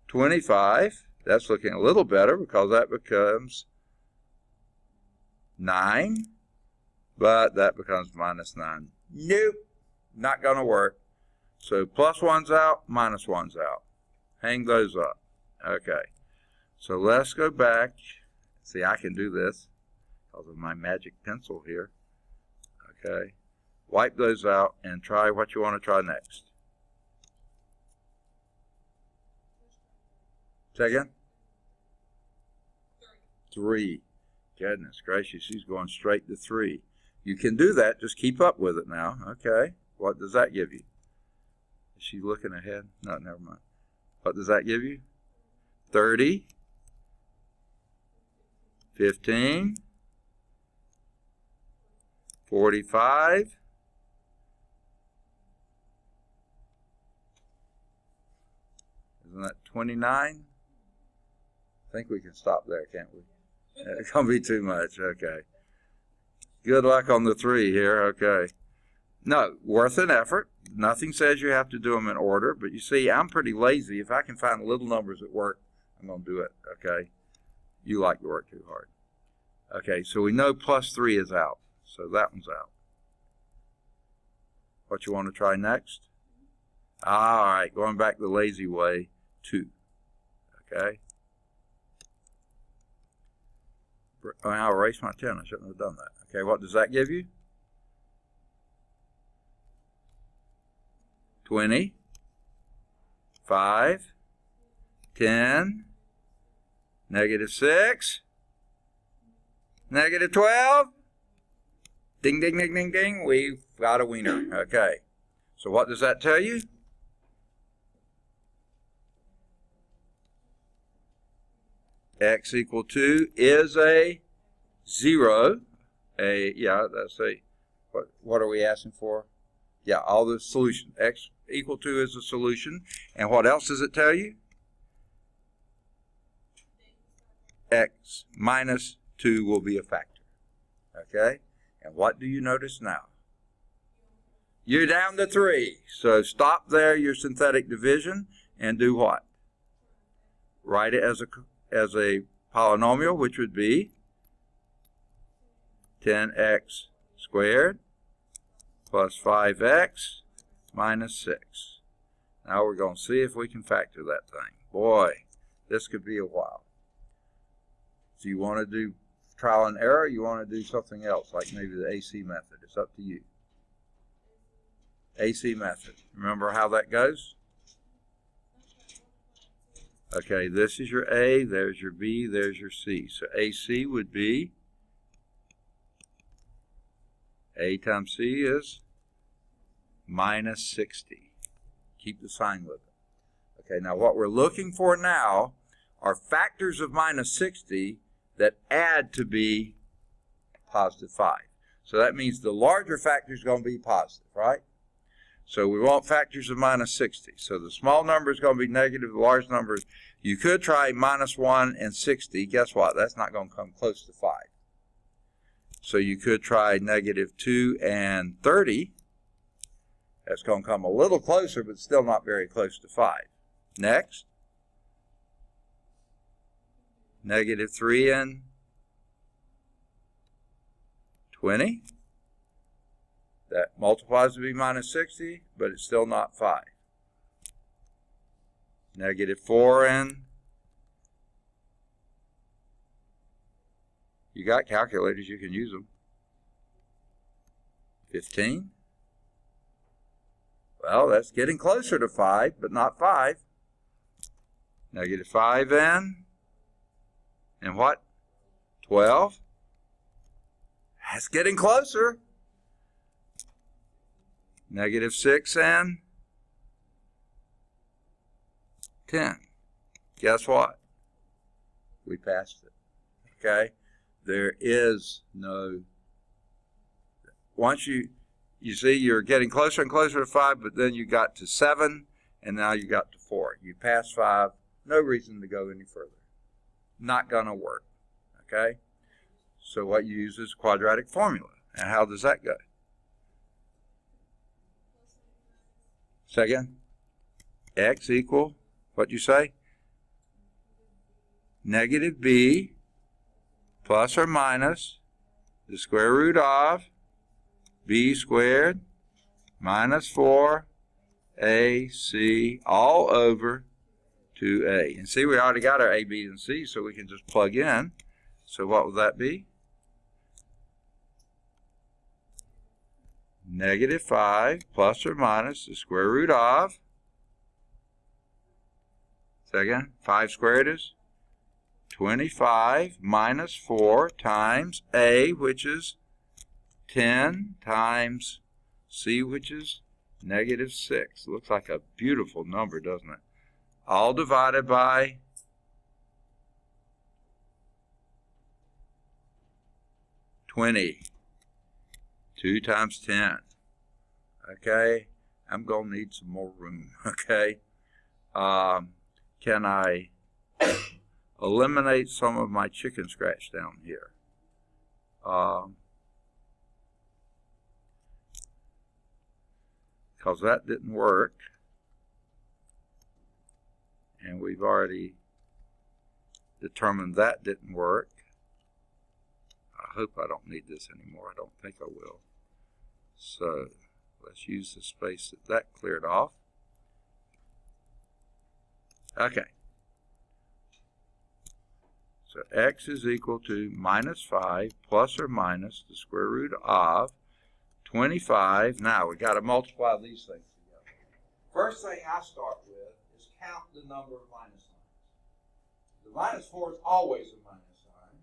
25. That's looking a little better because that becomes 9. But that becomes minus 9. Nope. Not going to work. So plus 1's out, minus 1's out. Hang those up. Okay. So let's go back. See, I can do this because of my magic pencil here. Okay. Wipe those out and try what you want to try next. Say again? 3. Goodness gracious, she's going straight to 3. You can do that. Just keep up with it now. Okay. What does that give you? Is she looking ahead? No, never mind. What does that give you? 30. 15. 45. Isn't that 29? I think we can stop there, can't we? It's going to be too much. Okay. Good luck on the 3 here. Okay. No, worth an effort. Nothing says you have to do them in order, but you see, I'm pretty lazy. If I can find little numbers that work, I'm going to do it. Okay. You like to work too hard. Okay, so we know plus 3 is out. So that one's out. What you want to try next? All right, going back the lazy way, 2. Okay. I'll erase my 10. I shouldn't have done that. Okay, what does that give you? 20. 5. 10. Negative 6. Negative 12. Ding, ding, ding, ding, ding. We've got a wiener. Okay. So what does that tell you? X equal 2 is a 0. Yeah, that's a, what are we asking for? Yeah, all the solution. X equal to is a solution. And what else does it tell you? X minus 2 will be a factor. Okay? And what do you notice now? You're down to 3. So stop there your synthetic division and do what? Write it as a polynomial, which would be 10x squared plus 5x minus 6. Now we're going to see if we can factor that thing. Boy, this could be a while. So you want to do trial and error, you want to do something else, like maybe the AC method. It's up to you. AC method. Remember how that goes? Okay, this is your A, there's your B, there's your C. So AC would be, A times C is minus 60. Keep the sign with it. Okay, now what we're looking for now are factors of minus 60 that add to be positive 5. So that means the larger factor is going to be positive, right? So we want factors of minus 60. So the small number is going to be negative, the large number, you could try minus 1 and 60. Guess what? That's not going to come close to 5. So you could try negative 2 and 30. That's going to come a little closer, but still not very close to 5. Next. Negative 3 and 20. That multiplies to be minus 60, but it's still not 5. Negative 4 and, you got calculators, you can use them. 15. Well, that's getting closer to 5, but not 5. Negative 5 and what? 12. That's getting closer. Negative 6 and 10. Guess what? We passed it. Okay? There is no, once you see you're getting closer and closer to 5, but then you got to 7, and now you got to 4. You passed 5, no reason to go any further. Not going to work. Okay? So what you use is quadratic formula. And how does that go? Second, x equal, what'd you say? Negative b plus or minus the square root of b squared minus 4ac all over 2a. And see, we already got our a, b, and c, so we can just plug in. So what would that be? Negative 5 plus or minus the square root of, second, 5 squared is 25 minus 4 times a, which is 10, times c, which is negative 6. Looks like a beautiful number, doesn't it? All divided by 20. 2 times 10. Okay, I'm going to need some more room. Okay, can I eliminate some of my chicken scratch down here? Because that didn't work. And we've already determined that didn't work. I hope I don't need this anymore. I don't think I will. So let's use the space that cleared off. Okay. So x is equal to minus 5 plus or minus the square root of 25. Now we got to multiply these things together. First thing I start with is count the number of minus signs. The minus 4 is always a minus sign.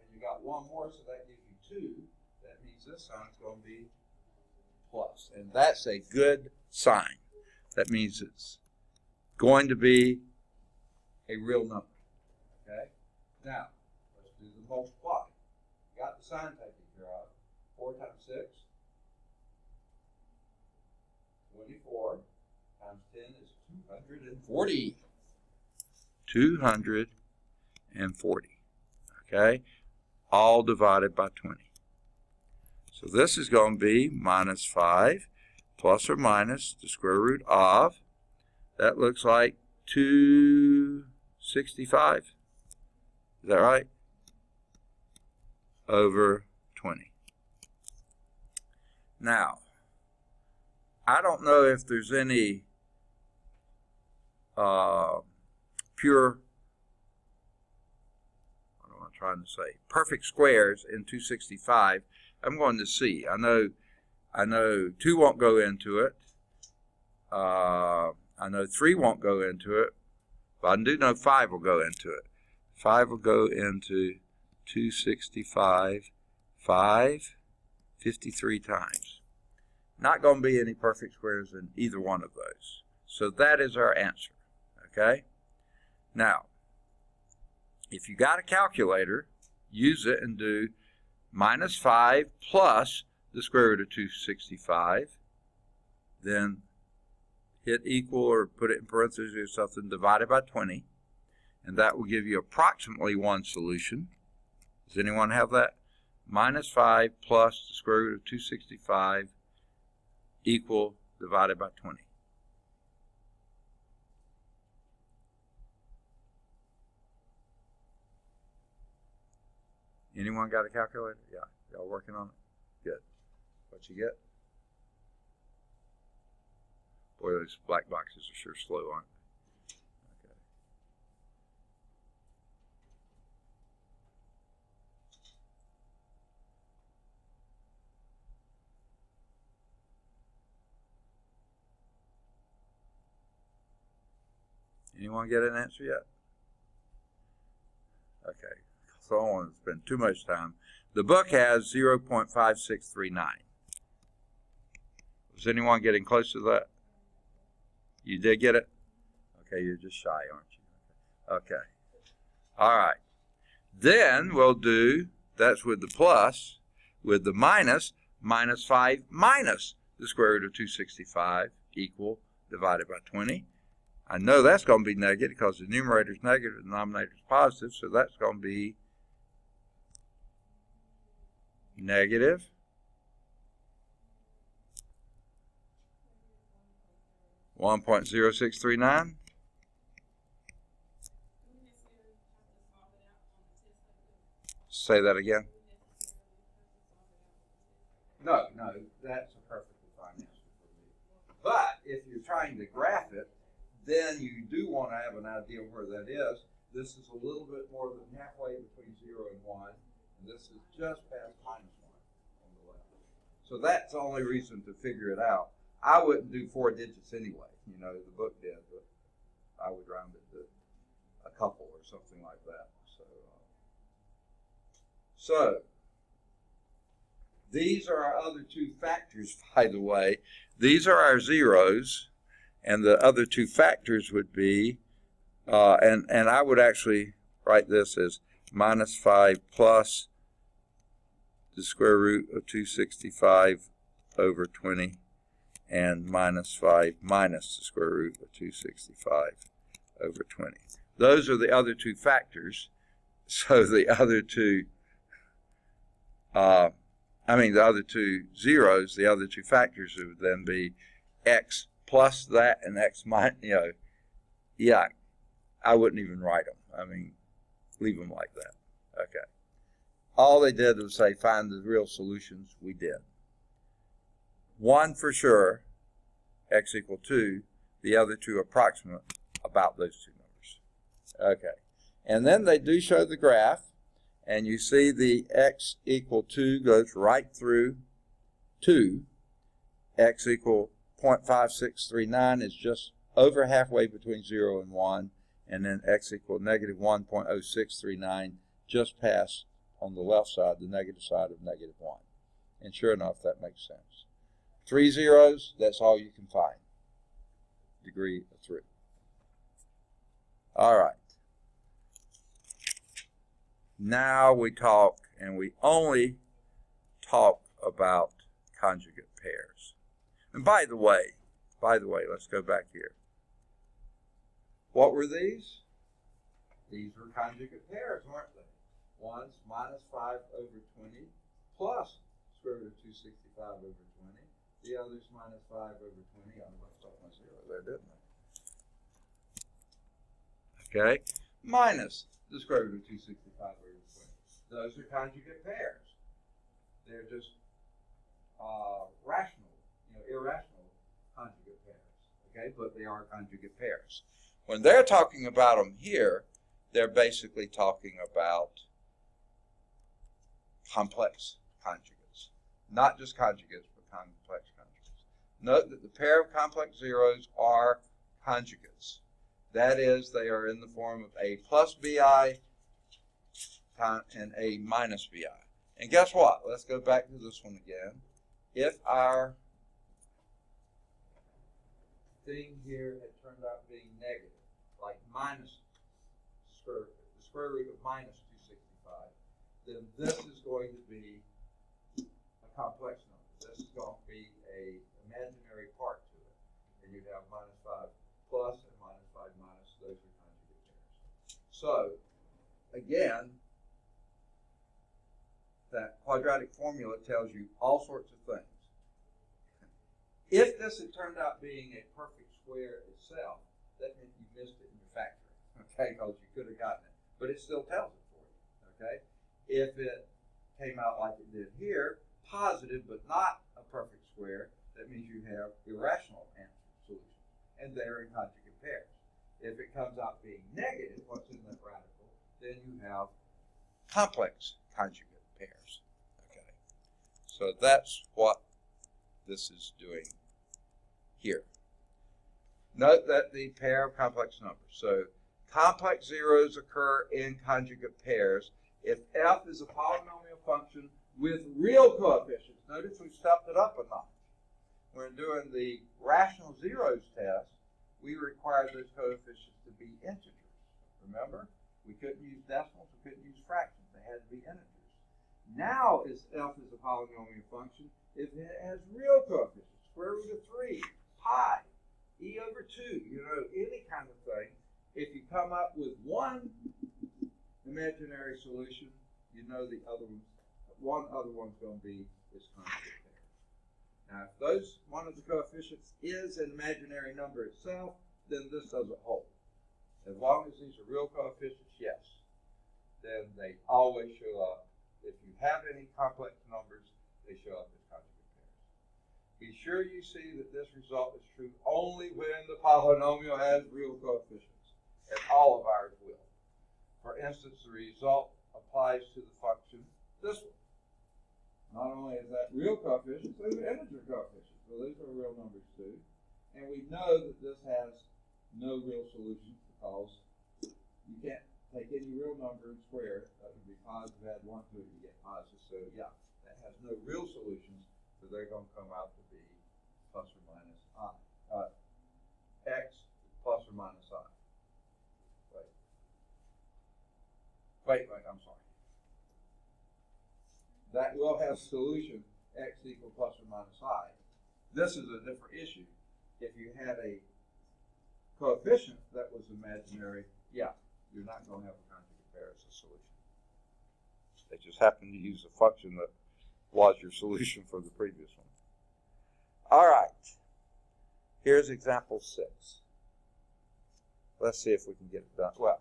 And you got one more, so that gives you 2. That means this sign is going to be plus. And that's a good sign. That means it's going to be a real number. Okay? Now, let's do the multiply. Got the sign taken care of. 4 times 6. 10 is 240. 240. Okay? All divided by 20. So this is going to be minus 5 plus or minus the square root of, that looks like 265. Is that right? Over 20. Now, I don't know if there's any pure, what am I trying to say, perfect squares in 265. I'm going to see. I know 2 won't go into it. I know 3 won't go into it. But I do know 5 will go into it. 5 will go into 265, 53 times. Not going to be any perfect squares in either one of those. So that is our answer. Okay? Now, if you got a calculator, use it and do minus 5 plus the square root of 265. Then hit equal or put it in parentheses or something, divided by 20. And that will give you approximately one solution. Does anyone have that? Minus 5 plus the square root of 265 equal divided by 20. Anyone got a calculator? Yeah. Y'all working on it? Good. What you get? Boy, those black boxes are sure slow, aren't they? Okay. Anyone get an answer yet? Okay. So I don't want to spend too much time. The book has 0.5639. Was anyone getting close to that? You did get it? Okay, you're just shy, aren't you? Okay. All right. Then we'll do, that's with the plus, with the minus, minus 5 minus the square root of 265 equal divided by 20. I know that's going to be negative because the numerator is negative, the denominator is positive, so that's going to be negative 1.0639. Say that again. No, that's a perfectly fine answer for me. But if you're trying to graph it, then you do want to have an idea where that is. This is a little bit more than halfway between 0 and 1, and this is just past minus 1 on the left. So that's the only reason to figure it out. I wouldn't do 4 digits anyway. You know, the book did, but I would round it to a couple or something like that. So these are our other two factors, by the way. These are our zeros, and the other two factors would be, and I would actually write this as minus 5 plus the square root of 265 over 20, and minus 5 minus the square root of 265 over 20. Those are the other two factors. So the other two, the other two zeros, the other two factors would then be x plus that and x minus, I wouldn't even write them. Leave them like that. Okay. All they did was say find the real solutions. We did. One for sure, x equal 2. The other two approximate about those two numbers. Okay. And then they do show the graph, and you see the x equal 2 goes right through 2. X equal 0.5639 is just over halfway between 0 and 1, and then x equal negative 1.0639 just past on the left side, the negative side of negative 1. And sure enough, that makes sense. 3 zeros, that's all you can find. Degree of 3. All right. Now we talk, and we only talk about conjugate pairs. And by the way, let's go back here. What were these? These were conjugate pairs, weren't they? One's minus 5 over 20 plus square root of 265 over 20. The other's minus 5 over 20. I left off my zero there, didn't I? Okay. Minus the square root of 265 over 20. Those are conjugate pairs. They're just rational, irrational conjugate pairs. Okay, but they are conjugate pairs. When they're talking about them here, they're basically talking about complex conjugates. Not just conjugates, but complex conjugates. Note that the pair of complex zeros are conjugates. That is, they are in the form of A plus BI and A minus BI. And guess what? Let's go back to this one again. If our thing here had turned out being negative, like minus the square root of minus 265, then this is going to be a complex number. This is going to be an imaginary part to it. And you'd have minus 5 plus and minus 5 minus. Those are conjugate pairs. So, again, that quadratic formula tells you all sorts of things. If this had turned out being a perfect square itself, that meant you missed it in your factoring, okay, because you could have gotten it. But it still tells it for you, okay? If it came out like it did here, positive but not a perfect square, that means you have irrational solutions, and they're in conjugate pairs. If it comes out being negative, what's in that radical, then you have complex conjugate pairs. Okay, so that's what this is doing here. Note that the pair of complex numbers. So complex zeros occur in conjugate pairs if f is a polynomial function with real coefficients. Notice we stepped it up a notch. When doing the rational zeros test, we required those coefficients to be integers. Remember? We couldn't use decimals, we couldn't use fractions. They had to be integers. Now f is a polynomial function if it has real coefficients, square root of 3, pi, e over 2, any kind of thing. If you come up with one imaginary solution, you know the other one other one's going to be this conjugate pair. Now, if one of the coefficients is an imaginary number itself, then this doesn't hold. As long as these are real coefficients, yes, then they always show up. If you have any complex numbers, they show up as conjugate pairs. Be sure you see that this result is true only when the polynomial has real coefficients, and all of ours will. For instance, the result applies to the function, this one. Not only is that real coefficients, those are integer coefficients. So these are real numbers too. And we know that this has no real solutions because you can't take any real number and square it. That would be positive, add 1 to it, you get positive. So yeah, that has no real solutions, so they're going to come out to be plus or minus I. X plus or minus I. Wait, I'm sorry. That will have solution x equal plus or minus I. This is a different issue. If you had a coefficient that was imaginary, yeah, you're not going to have a conjugate pair as a solution. They just happen to use a function that was your solution for the previous one. All right. Here's example 6. Let's see if we can get it done. Well,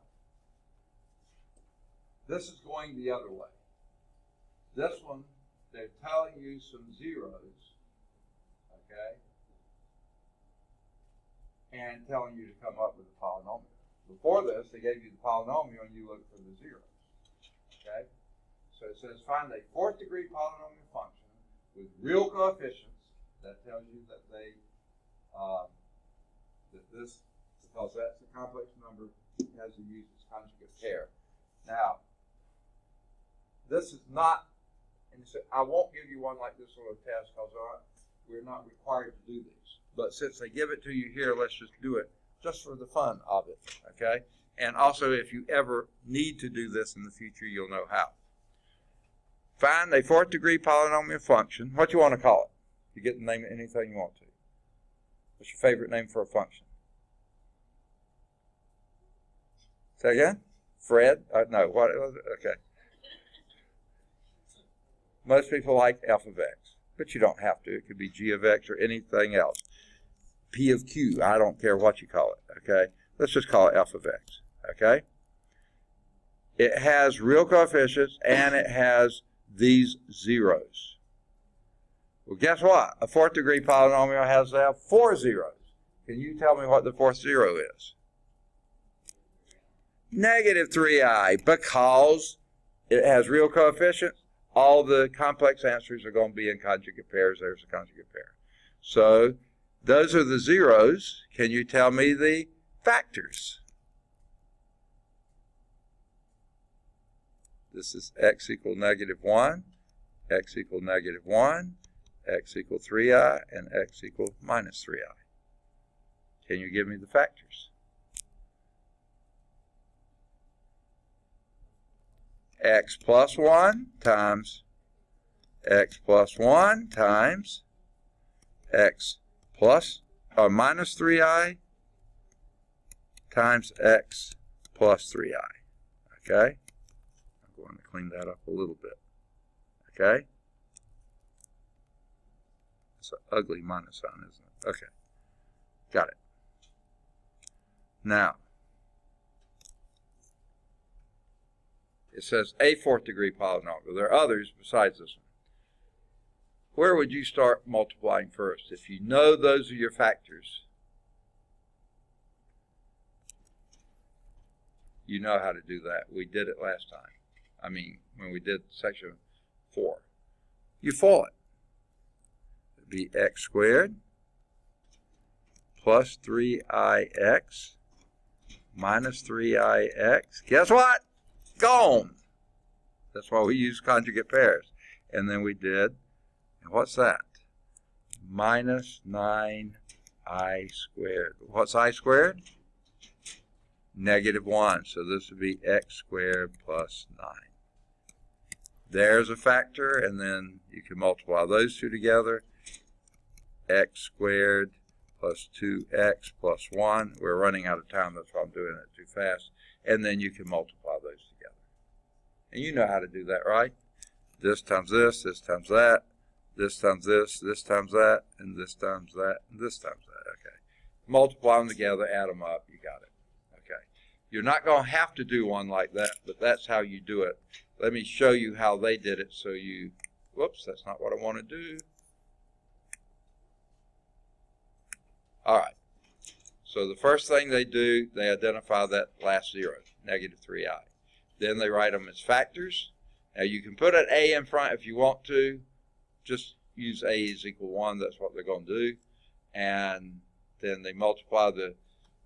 this is going the other way. This one, they're telling you some zeros, okay, and telling you to come up with a polynomial. Before this, they gave you the polynomial and you look for the zeros, okay? So it says find a 4th degree polynomial function with real coefficients. That tells you that they, because that's a complex number, has to use its conjugate pair. Now, this is not, and so I won't give you one like this on a test because we're not required to do these. But since they give it to you here, let's just do it just for the fun of it, okay? And also, if you ever need to do this in the future, you'll know how. Find a 4th degree polynomial function. What you want to call it? You get to name it anything you want to. What's your favorite name for a function? Say again? Fred? No, what was it? Okay. Most people like f of x, but you don't have to. It could be g of x or anything else. P of q, I don't care what you call it, okay? Let's just call it f of x, okay? It has real coefficients and it has these zeros. Well, guess what? A fourth degree polynomial has to have 4 zeros. Can you tell me what the fourth zero is? Negative 3i, because it has real coefficients. All the complex answers are going to be in conjugate pairs. There's a conjugate pair. So those are the zeros. Can you tell me the factors? This is x equal negative 1, x equal negative 1, x equal 3i, and x equal minus 3i. Can you give me the factors? X plus 1 times x plus 1 times x plus or minus 3i times x plus 3i. Okay? I'm going to clean that up a little bit. Okay? It's an ugly minus sign, isn't it? Okay. Got it. Now, it says a fourth degree polynomial. There are others besides this one. Where would you start multiplying first? If you know those are your factors, you know how to do that. We did it last time. I mean, when we did section 4. You FOIL it. It would be x squared plus 3ix minus 3ix. Guess what? Gone. That's why we use conjugate pairs. And then we did, and what's that? Minus 9i squared. What's I squared? Negative 1. So this would be x squared plus 9. There's a factor, and then you can multiply those two together. X squared plus 2x plus 1. We're running out of time, that's why I'm doing it too fast. And then you can multiply those together. And you know how to do that, right? This times this times that, this times this times that, and this times that, and this times that. Okay. Multiply them together, add them up, you got it. Okay. You're not going to have to do one like that, but that's how you do it. Let me show you how they did it so you, whoops, that's not what I want to do. All right. So the first thing they do, they identify that last zero, negative 3i. Then they write them as factors. Now you can put an a in front if you want to. Just use a is equal 1. That's what they're going to do. And then they multiply the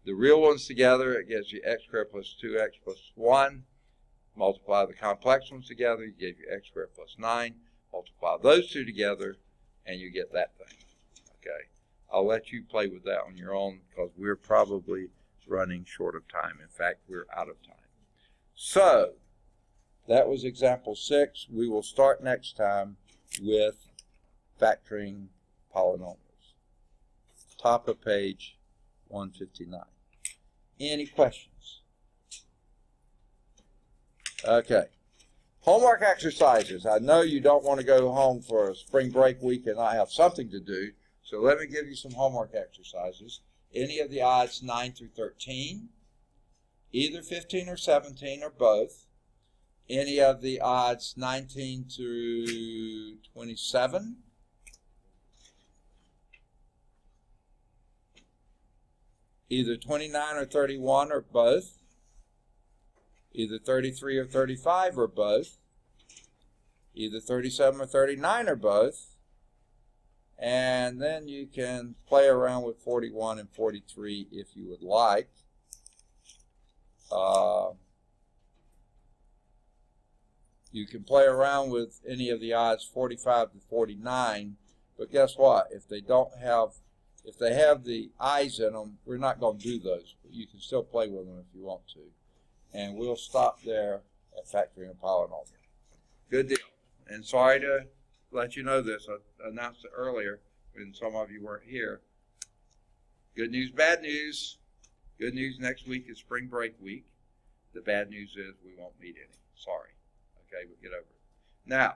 real ones together. It gives you x squared plus 2x plus 1. Multiply the complex ones together. It gives you x squared plus 9. Multiply those two together, and you get that thing. Okay. I'll let you play with that on your own because we're probably running short of time. In fact, we're out of time. So, that was example 6. We will start next time with factoring polynomials. Top of page 159. Any questions? Okay. Homework exercises. I know you don't want to go home for a spring break week and not have something to do. So let me give you some homework exercises. Any of the odds 9 through 13, either 15 or 17 or both. Any of the odds 19 through 27. Either 29 or 31 or both. Either 33 or 35 or both. Either 37 or 39 or both. And then you can play around with 41 and 43 if you would like. You can play around with any of the odds 45 to 49, but guess what? If they have the I's in them, we're not going to do those, but you can still play with them if you want to. And we'll stop there at factoring a polynomial. Good deal. And sorry to let you know this. I announced it earlier when some of you weren't here. Good news, bad news. Good news, next week is spring break week. The bad news is we won't meet any. Sorry. Okay, we'll get over it. Now,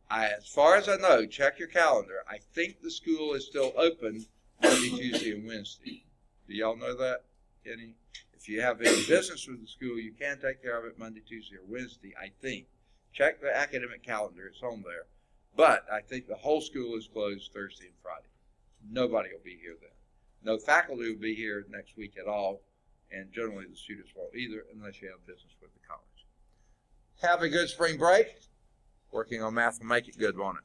as far as I know, check your calendar. I think the school is still open Monday, Tuesday, and Wednesday. Do y'all know that? Any? If you have any business with the school, you can take care of it Monday, Tuesday, or Wednesday, I think. Check the academic calendar. It's on there. But I think the whole school is closed Thursday and Friday. Nobody will be here then. No faculty will be here next week at all, and generally the students won't either unless you have business with the college. Have a good spring break. Working on math will make it good, won't it?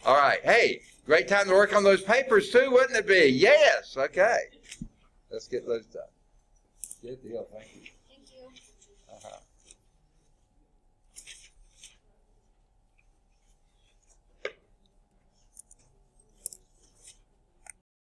All right. Hey, great time to work on those papers too, wouldn't it be? Yes. Okay. Let's get those done. Good deal. Thank you.